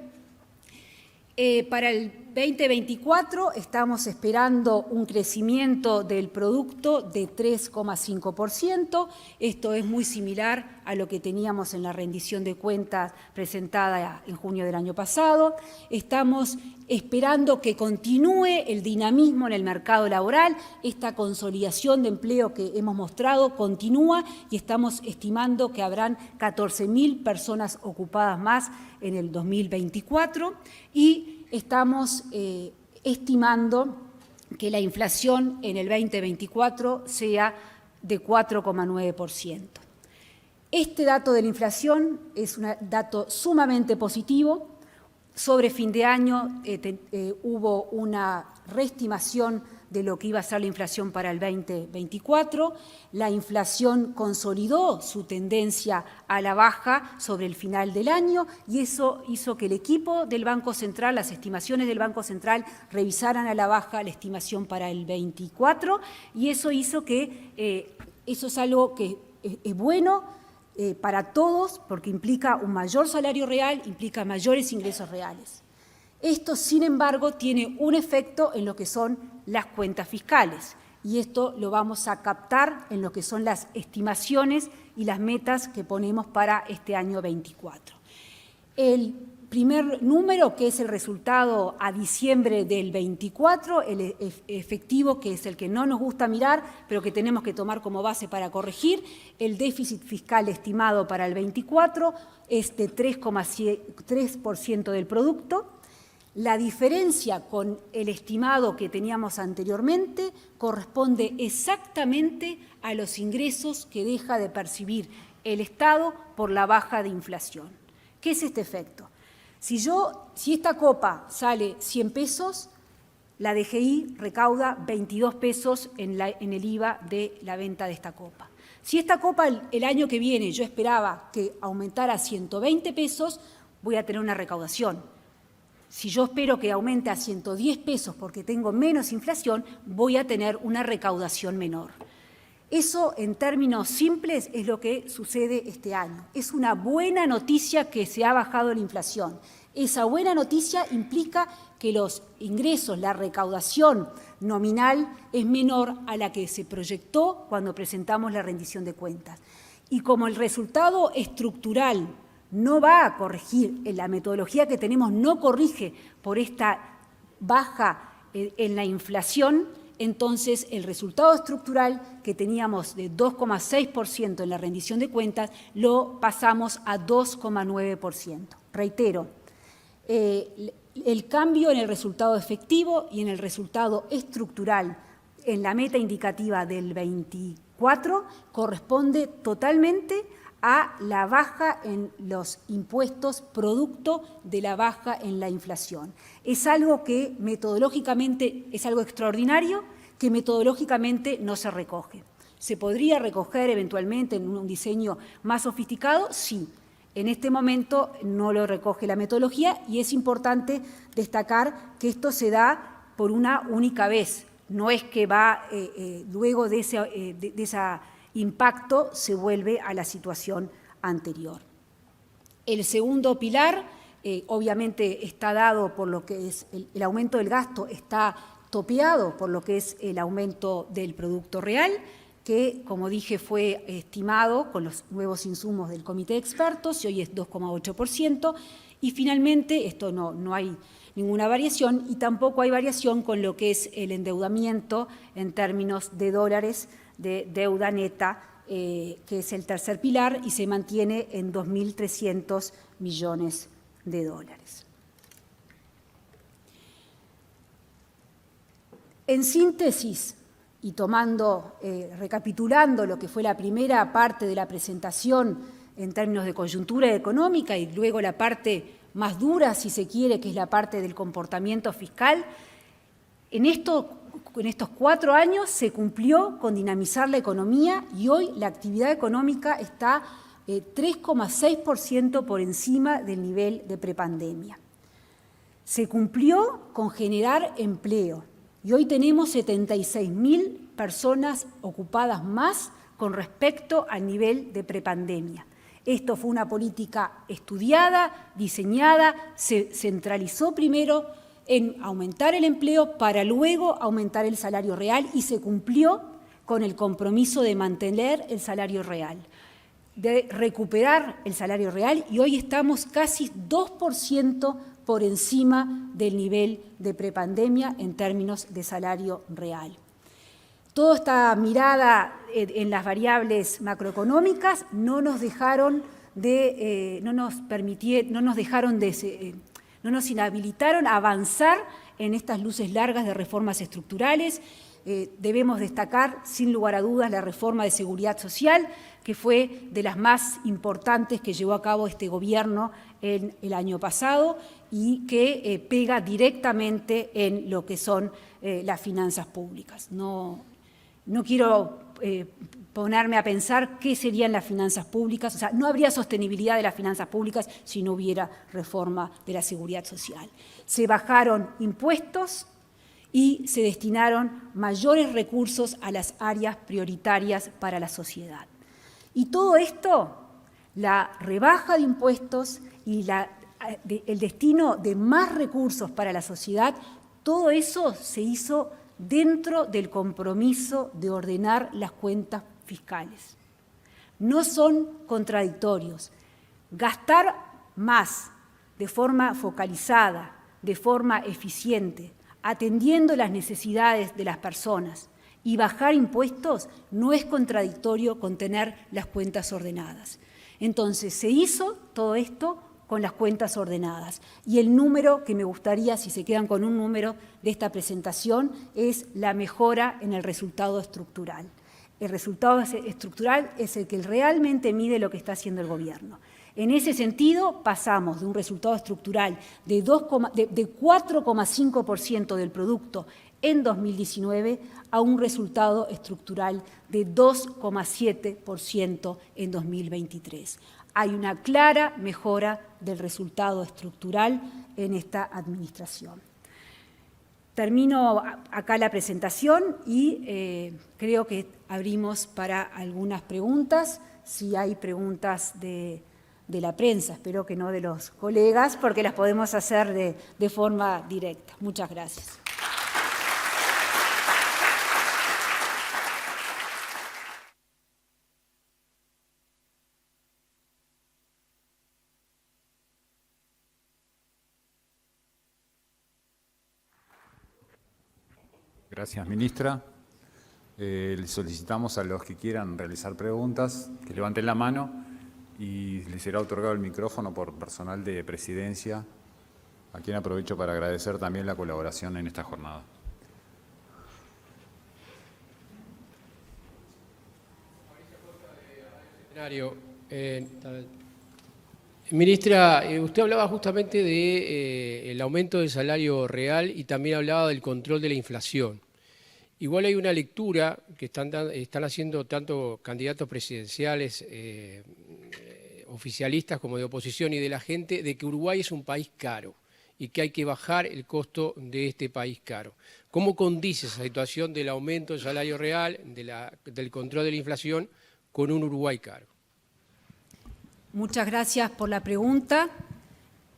Para el 2024 estamos esperando un crecimiento del producto de 3,5%. Esto es muy similar a lo que teníamos en la rendición de cuentas presentada en junio del año pasado. Estamos esperando que continúe el dinamismo en el mercado laboral. Esta consolidación de empleo que hemos mostrado continúa y estamos estimando que habrán 14.000 personas ocupadas más en el 2024 y estamos estimando que la inflación en el 2024 sea de 4,9%. Este dato de la inflación es un dato sumamente positivo. Sobre fin de año hubo una reestimación de lo que iba a ser la inflación para el 2024. La inflación consolidó su tendencia a la baja sobre el final del año y eso hizo que el equipo del Banco Central, las estimaciones del Banco Central, revisaran a la baja la estimación para el 24 y eso hizo que eso es algo que es bueno para todos porque implica un mayor salario real, implica mayores ingresos reales. Esto, sin embargo, tiene un efecto en lo que son las cuentas fiscales y esto lo vamos a captar en lo que son las estimaciones y las metas que ponemos para este año 24. El primer número, que es el resultado a diciembre del 24, el efectivo, que es el que no nos gusta mirar, pero que tenemos que tomar como base para corregir, el déficit fiscal estimado para el 24 es de 3,3% del producto. La diferencia con el estimado que teníamos anteriormente corresponde exactamente a los ingresos que deja de percibir el Estado por la baja de inflación. ¿Qué es este efecto? Si esta copa sale 100 pesos, la DGI recauda 22 pesos en el IVA de la venta de esta copa. Si esta copa el año que viene yo esperaba que aumentara a 120 pesos, voy a tener una recaudación. Si yo espero que aumente a 110 pesos porque tengo menos inflación, voy a tener una recaudación menor. Eso, en términos simples, es lo que sucede este año. Es una buena noticia que se ha bajado la inflación. Esa buena noticia implica que los ingresos, la recaudación nominal es menor a la que se proyectó cuando presentamos la rendición de cuentas. Y como el resultado estructural no va a corregir, en la metodología que tenemos no corrige por esta baja en la inflación, entonces el resultado estructural que teníamos de 2,6% en la rendición de cuentas lo pasamos a 2,9%. Reitero, el cambio en el resultado efectivo y en el resultado estructural en la meta indicativa del 24 corresponde totalmente a la baja en los impuestos producto de la baja en la inflación. Es algo que metodológicamente es algo extraordinario que metodológicamente no se recoge. ¿Se podría recoger eventualmente en un diseño más sofisticado? Sí. En este momento no lo recoge la metodología y es importante destacar que esto se da por una única vez. No es que va luego de esa impacto se vuelve a la situación anterior. El segundo pilar, obviamente, está dado por lo que es el aumento del gasto, está topeado por lo que es el aumento del Producto Real, que, como dije, fue estimado con los nuevos insumos del Comité de Expertos y hoy es 2,8%. Y finalmente, esto no hay ninguna variación y tampoco hay variación con lo que es el endeudamiento en términos de dólares de deuda neta, que es el tercer pilar y se mantiene en 2.300 millones de dólares. En síntesis, y recapitulando lo que fue la primera parte de la presentación en términos de coyuntura económica y luego la parte más dura, si se quiere, que es la parte del comportamiento fiscal, en estos 4 años se cumplió con dinamizar la economía y hoy la actividad económica está 3,6% por encima del nivel de prepandemia. Se cumplió con generar empleo y hoy tenemos 76.000 personas ocupadas más con respecto al nivel de prepandemia. Esto fue una política estudiada, diseñada, se centralizó primero en aumentar el empleo para luego aumentar el salario real y se cumplió con el compromiso de mantener el salario real, de recuperar el salario real, y hoy estamos casi 2% por encima del nivel de prepandemia en términos de salario real. Toda esta mirada en las variables macroeconómicas no nos inhabilitaron a avanzar en estas luces largas de reformas estructurales. Debemos destacar, sin lugar a dudas, la reforma de seguridad social, que fue de las más importantes que llevó a cabo este gobierno en el año pasado y que pega directamente en lo que son las finanzas públicas. No quiero ponerme a pensar qué serían las finanzas públicas, o sea, no habría sostenibilidad de las finanzas públicas si no hubiera reforma de la seguridad social. Se bajaron impuestos y se destinaron mayores recursos a las áreas prioritarias para la sociedad. Y todo esto, la rebaja de impuestos y el destino de más recursos para la sociedad, todo eso se hizo dentro del compromiso de ordenar las cuentas fiscales. No son contradictorios. Gastar más de forma focalizada, de forma eficiente, atendiendo las necesidades de las personas y bajar impuestos no es contradictorio con tener las cuentas ordenadas. Entonces, se hizo todo esto con las cuentas ordenadas. Y el número que me gustaría, si se quedan con un número de esta presentación, es la mejora en el resultado estructural. El resultado estructural es el que realmente mide lo que está haciendo el gobierno. En ese sentido, pasamos de un resultado estructural de 4,5% del producto en 2019 a un resultado estructural de 2,7% en 2023. Hay una clara mejora del resultado estructural en esta administración. Termino acá la presentación y creo que abrimos para algunas preguntas. Si hay preguntas de la prensa, espero que no de los colegas, porque las podemos hacer de forma directa. Muchas gracias.
Gracias, ministra. Le solicitamos a los que quieran realizar preguntas que levanten la mano y les será otorgado el micrófono por personal de presidencia, a quien aprovecho para agradecer también la colaboración en esta jornada.
Ministra, usted hablaba justamente del aumento del salario real y también hablaba del control de la inflación. Igual hay una lectura que están haciendo tanto candidatos presidenciales, oficialistas como de oposición y de la gente, de que Uruguay es un país caro y que hay que bajar el costo de este país caro. ¿Cómo condice esa situación del aumento del salario real, del control de la inflación, con un Uruguay caro?
Muchas gracias por la pregunta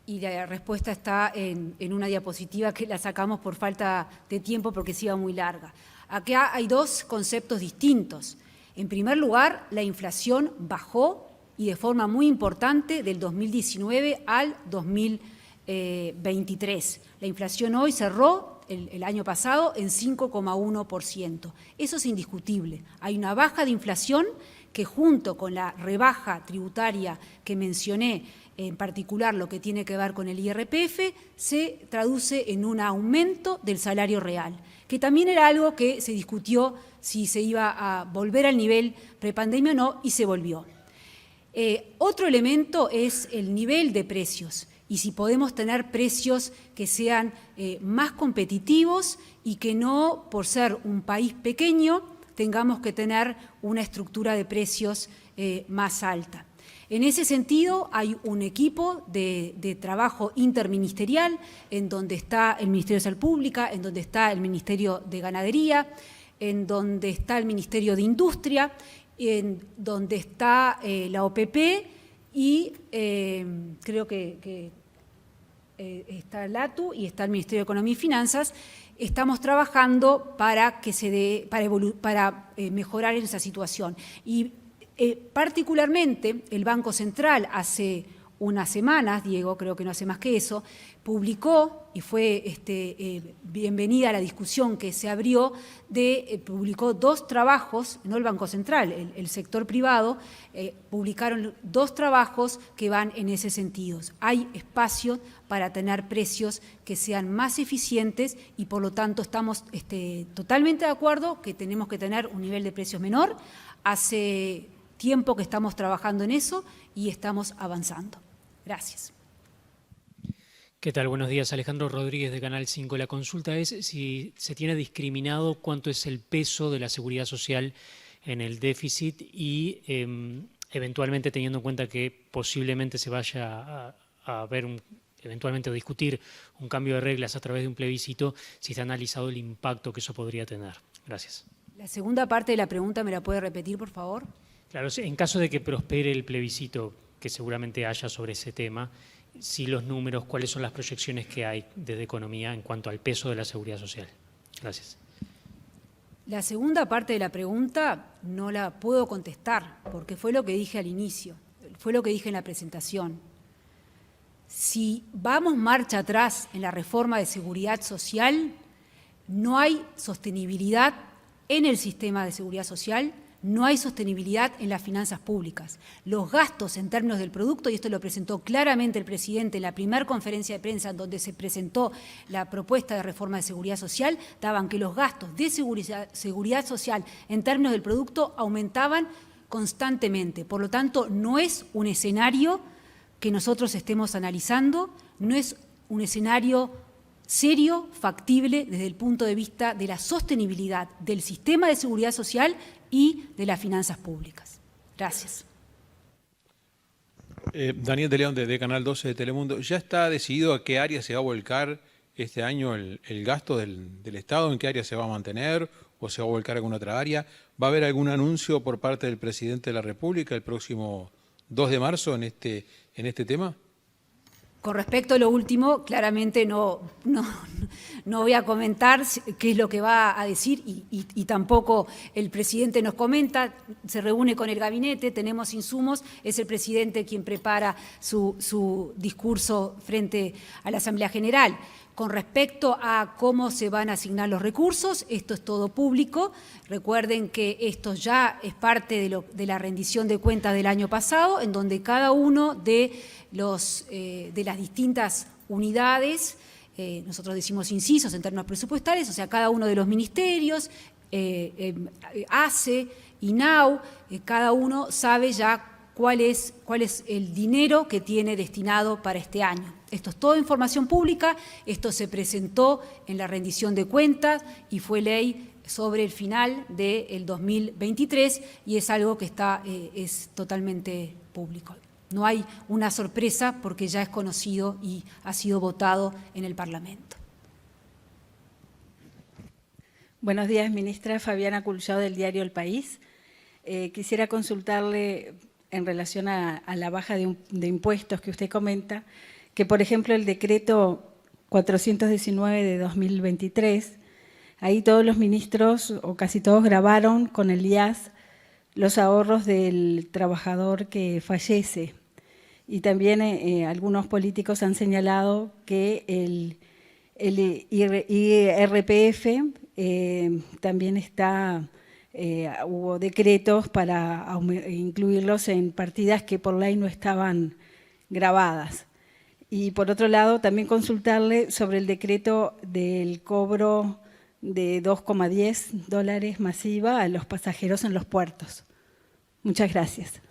y la respuesta está en una diapositiva que la sacamos por falta de tiempo porque se iba muy larga. Acá hay dos conceptos distintos. En primer lugar, la inflación bajó y de forma muy importante del 2019 al 2023. La inflación hoy cerró el año pasado en 5,1%. Eso es indiscutible. Hay una baja de inflación que junto con la rebaja tributaria que mencioné, en particular lo que tiene que ver con el IRPF, se traduce en un aumento del salario real, que también era algo que se discutió si se iba a volver al nivel prepandemia o no, y se volvió. Otro elemento es el nivel de precios y si podemos tener precios que sean más competitivos y que no, por ser un país pequeño, tengamos que tener una estructura de precios más alta. En ese sentido, hay un equipo de trabajo interministerial en donde está el Ministerio de Salud Pública, en donde está el Ministerio de Ganadería, en donde está el Ministerio de Industria, en donde está la OPP y creo que está el ATU y está el Ministerio de Economía y Finanzas. Estamos trabajando para que se dé, para mejorar esa situación. Y particularmente el Banco Central hace unas semanas, Diego, creo que no hace más que eso, publicó, y fue bienvenida a la discusión que se abrió, publicó 2 trabajos, no el Banco Central, el sector privado, publicaron 2 trabajos que van en ese sentido. Hay espacio para tener precios que sean más eficientes y por lo tanto estamos totalmente de acuerdo que tenemos que tener un nivel de precios menor. Hace tiempo que estamos trabajando en eso y estamos avanzando. Gracias.
¿Qué tal? Buenos días. Alejandro Rodríguez de Canal 5. La consulta es si se tiene discriminado cuánto es el peso de la seguridad social en el déficit y eventualmente teniendo en cuenta que posiblemente se vaya a ver eventualmente a discutir un cambio de reglas a través de un plebiscito, si se ha analizado el impacto que eso podría tener. Gracias.
La segunda parte de la pregunta, ¿me la puede repetir, por favor?
Claro, en caso de que prospere el plebiscito, que seguramente haya sobre ese tema, si los números, cuáles son las proyecciones que hay desde Economía en cuanto al peso de la seguridad social. Gracias.
La segunda parte de la pregunta no la puedo contestar, porque fue lo que dije al inicio, fue lo que dije en la presentación. Si vamos marcha atrás en la reforma de seguridad social, no hay sostenibilidad en el sistema de seguridad social, no hay sostenibilidad en las finanzas públicas. Los gastos en términos del producto, y esto lo presentó claramente el presidente en la primera conferencia de prensa donde se presentó la propuesta de reforma de seguridad social, daban que los gastos de seguridad social en términos del producto aumentaban constantemente. Por lo tanto, no es un escenario que nosotros estemos analizando, no es un escenario serio, factible desde el punto de vista de la sostenibilidad del sistema de seguridad social y de las finanzas públicas. Gracias.
Daniel de León, de Canal 12 de Telemundo. ¿Ya está decidido a qué área se va a volcar este año el gasto del Estado? ¿En qué área se va a mantener o se va a volcar a alguna otra área? ¿Va a haber algún anuncio por parte del presidente de la República el próximo 2 de marzo en este tema?
Con respecto a lo último, claramente no voy a comentar qué es lo que va a decir y tampoco el presidente nos comenta, se reúne con el gabinete, tenemos insumos, es el presidente quien prepara su discurso frente a la Asamblea General. Con respecto a cómo se van a asignar los recursos, esto es todo público. Recuerden que esto ya es parte de la rendición de cuentas del año pasado, en donde cada uno de las distintas unidades, nosotros decimos incisos en términos presupuestales, o sea, cada uno de los ministerios, ACE, INAU, cada uno sabe ya cuál es el dinero que tiene destinado para este año. Esto es toda información pública, esto se presentó en la rendición de cuentas y fue ley sobre el final del 2023 y es algo que es totalmente público. No hay una sorpresa porque ya es conocido y ha sido votado en el Parlamento.
Buenos días, ministra. Fabiana Cullao, del diario El País. Quisiera consultarle en relación a la baja de impuestos que usted comenta, que por ejemplo el decreto 419 de 2023, ahí todos los ministros o casi todos grabaron con el IAS los ahorros del trabajador que fallece. Y también algunos políticos han señalado que el IRPF también hubo decretos para incluirlos en partidas que por ley no estaban grabadas. Y por otro lado, también consultarle sobre el decreto del cobro de $2,10 masiva a los pasajeros en los puertos. Muchas gracias.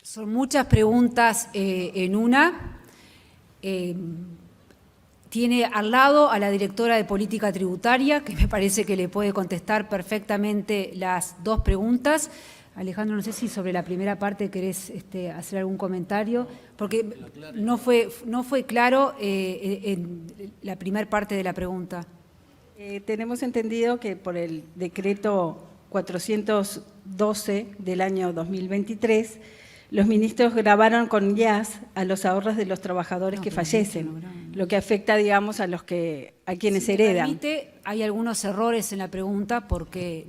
Son muchas preguntas en una. Tiene al lado a la directora de Política Tributaria, que me parece que le puede contestar perfectamente las 2 preguntas. Alejandro, no sé si sobre la primera parte querés hacer algún comentario, porque no fue claro en la primera parte de la pregunta.
Tenemos entendido que por el decreto 412 del año 2023, los ministros grabaron con IAS a los ahorros de los trabajadores que fallecen, lo que afecta, digamos, a quienes
Si me
heredan.
permite, hay algunos errores en la pregunta porque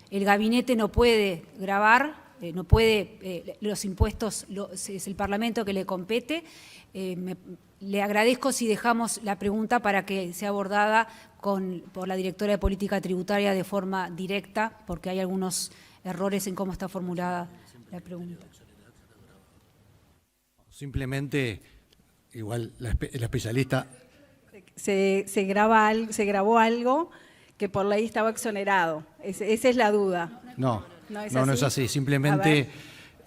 el gabinete no puede grabar, no puede, los impuestos es el Parlamento que le compete. Le agradezco si dejamos la pregunta para que sea abordada por la directora de Política Tributaria de forma directa, porque hay algunos errores en cómo está formulada la pregunta.
Simplemente, igual el especialista...
Se grabó algo que por ley estaba exonerado. Esa es la duda.
No es así.
A
Simplemente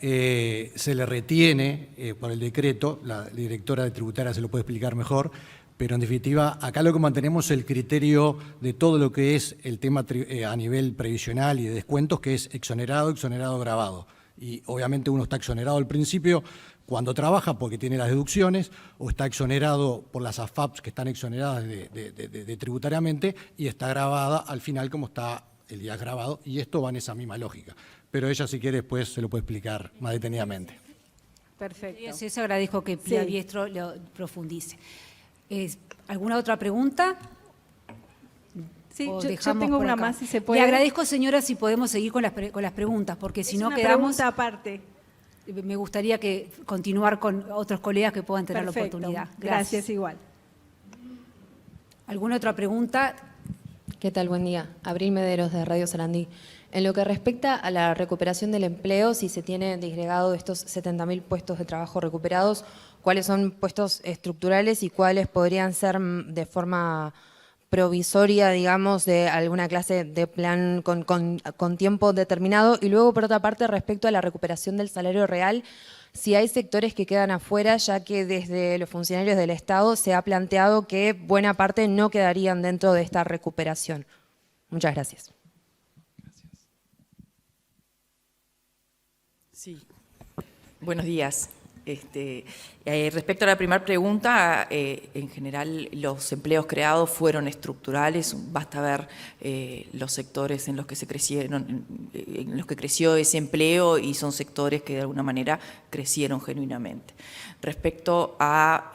se le retiene por el decreto, la directora de tributaria se lo puede explicar mejor, pero en definitiva acá lo que mantenemos es el criterio de todo lo que es el tema a nivel previsional y de descuentos, que es exonerado, grabado. Y obviamente uno está exonerado al principio cuando trabaja porque tiene las deducciones, o está exonerado por las AFAPs que están exoneradas de tributariamente, y está grabada al final como está el IAS grabado, y esto va en esa misma lógica. Pero ella, si quiere, después se lo puede explicar más detenidamente.
Perfecto.
Eso agradezco que Pía Biestro lo profundice. ¿Alguna otra pregunta?
Sí,
¿O
yo
dejamos
tengo
por
una
acá?
más, si se puede.
Le agradezco, señora, si podemos seguir con las preguntas, porque si
Es
no
una
quedamos...
pregunta aparte.
Me gustaría continuar con otros colegas que puedan tener
Perfecto.
la oportunidad.
Gracias igual.
¿Alguna otra pregunta?
¿Qué tal? Buen día. Abril Mederos, de Radio Sarandí. En lo que respecta a la recuperación del empleo, si se tiene disgregado estos 70.000 puestos de trabajo recuperados, ¿cuáles son puestos estructurales y cuáles podrían ser de forma provisoria, digamos, de alguna clase de plan con tiempo determinado? Y luego, por otra parte, respecto a la recuperación del salario real, si hay sectores que quedan afuera, ya que desde los funcionarios del Estado se ha planteado que buena parte no quedarían dentro de esta recuperación. Muchas gracias.
Sí, buenos días. Respecto a la primera pregunta, en general los empleos creados fueron estructurales, basta ver los sectores en los que en los que creció ese empleo, y son sectores que de alguna manera crecieron genuinamente. Respecto a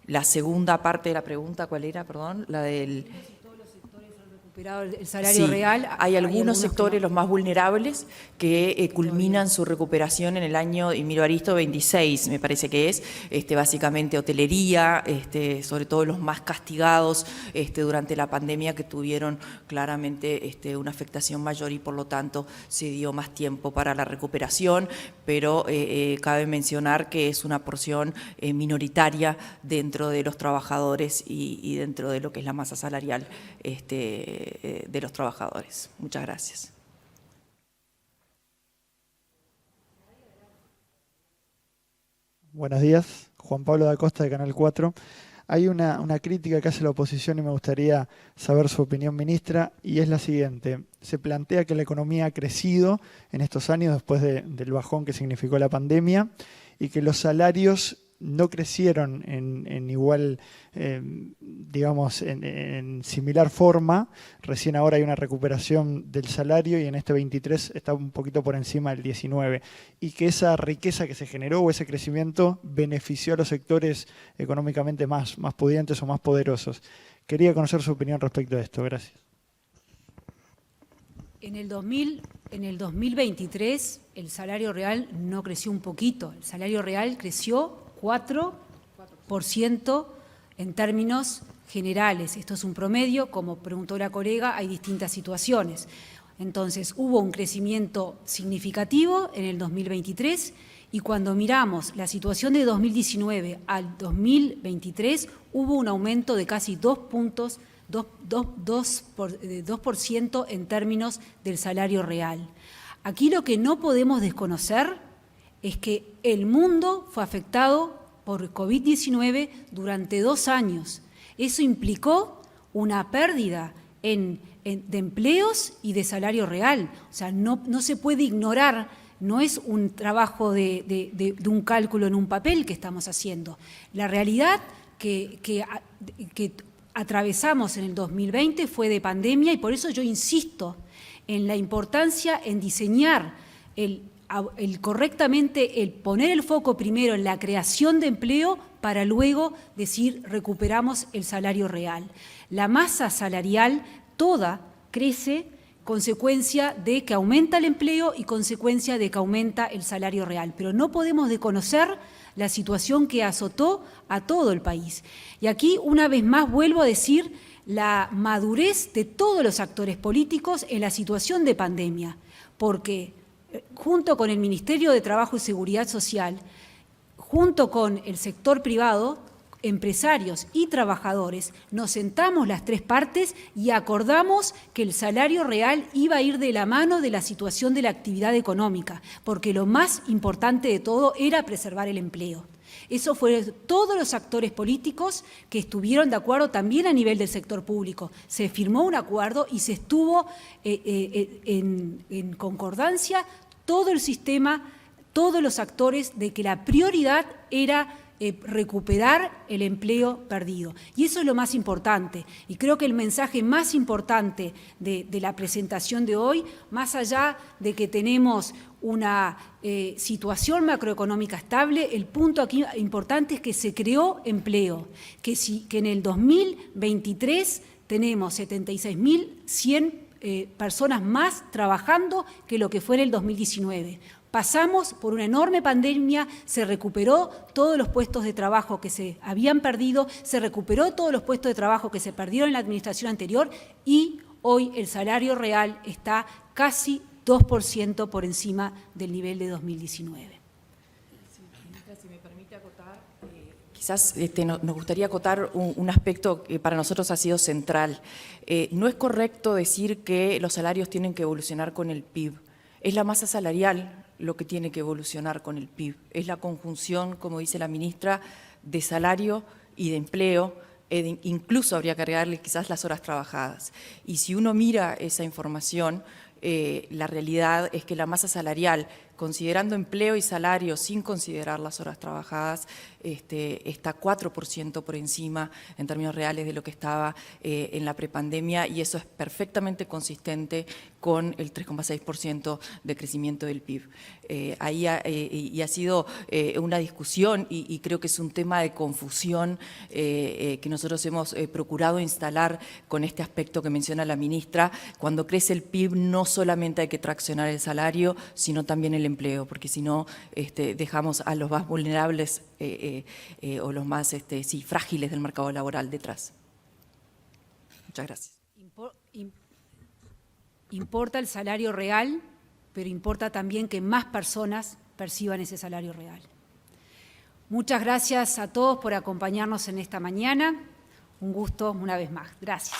la segunda parte de la pregunta, ¿cuál era? Perdón, la del...
El salario
Sí,
real.
hay algunos sectores,
que no.
los más vulnerables, que culminan su recuperación en el año, y miro Aristo, 26, me parece que es, básicamente hotelería, sobre todo los más castigados durante la pandemia, que tuvieron claramente una afectación mayor, y por lo tanto se dio más tiempo para la recuperación, pero cabe mencionar que es una porción minoritaria dentro de los trabajadores y dentro de lo que es la masa salarial de los trabajadores. Muchas gracias.
Buenos días, Juan Pablo da Costa de Canal 4. Hay una crítica que hace la oposición y me gustaría saber su opinión, ministra, y es la siguiente. Se plantea que la economía ha crecido en estos años después del bajón que significó la pandemia y que los salarios no crecieron en igual, digamos, en similar forma. Recién ahora hay una recuperación del salario y en este 23 está un poquito por encima del 19. Y que esa riqueza que se generó o ese crecimiento benefició a los sectores económicamente más pudientes o más poderosos. Quería conocer su opinión respecto a esto. Gracias.
En el 2023 el salario real no creció un poquito, el salario real creció 4% en términos generales. Esto es un promedio, como preguntó la colega, hay distintas situaciones. Entonces, hubo un crecimiento significativo en el 2023 y cuando miramos la situación de 2019 al 2023, hubo un aumento de casi 2% en términos del salario real. Aquí lo que no podemos desconocer es que el mundo fue afectado por COVID-19 durante 2 años. Eso implicó una pérdida de empleos y de salario real. O sea, no se puede ignorar, no es un trabajo de un cálculo en un papel que estamos haciendo. La realidad que atravesamos en el 2020 fue de pandemia y por eso yo insisto en la importancia en diseñar correctamente el poner el foco primero en la creación de empleo para luego decir recuperamos el salario real. La masa salarial toda crece consecuencia de que aumenta el empleo y consecuencia de que aumenta el salario real. Pero no podemos desconocer la situación que azotó a todo el país. Y aquí, una vez más, vuelvo a decir la madurez de todos los actores políticos en la situación de pandemia, porque junto con el Ministerio de Trabajo y Seguridad Social, junto con el sector privado, empresarios y trabajadores, nos sentamos las tres partes y acordamos que el salario real iba a ir de la mano de la situación de la actividad económica, porque lo más importante de todo era preservar el empleo. Eso fueron todos los actores políticos que estuvieron de acuerdo también a nivel del sector público. Se firmó un acuerdo y se estuvo en concordancia todo el sistema, todos los actores, de que la prioridad era recuperar el empleo perdido. Y eso es lo más importante. Y creo que el mensaje más importante de la presentación de hoy, más allá de que tenemos una situación macroeconómica estable, el punto aquí importante es que se creó empleo, que en el 2023 tenemos 76.100 personas más trabajando que lo que fue en el 2019. Pasamos por una enorme pandemia, se recuperó todos los puestos de trabajo que se habían perdido, se recuperó todos los puestos de trabajo que se perdieron en la administración anterior y hoy el salario real está casi 2% por encima del nivel de 2019.
Si me permite acotar, quizás nos gustaría acotar un aspecto que para nosotros ha sido central. No es correcto decir que los salarios tienen que evolucionar con el PIB. Es la masa salarial lo que tiene que evolucionar con el PIB. Es la conjunción, como dice la ministra, de salario y de empleo. Incluso habría que agregarle quizás las horas trabajadas. Y si uno mira esa información, la realidad es que la masa salarial, considerando empleo y salario sin considerar las horas trabajadas, está 4% por encima en términos reales de lo que estaba en la prepandemia, y eso es perfectamente consistente con el 3,6% de crecimiento del PIB. Ahí ha sido una discusión y creo que es un tema de confusión que nosotros hemos procurado instalar con este aspecto que menciona la ministra. Cuando crece el PIB no solamente hay que traccionar el salario, sino también el empleo, porque si no dejamos a los más vulnerables o los más frágiles del mercado laboral detrás. Muchas gracias.
Importa el salario real, pero importa también que más personas perciban ese salario real. Muchas gracias a todos por acompañarnos en esta mañana. Un gusto una vez más. Gracias.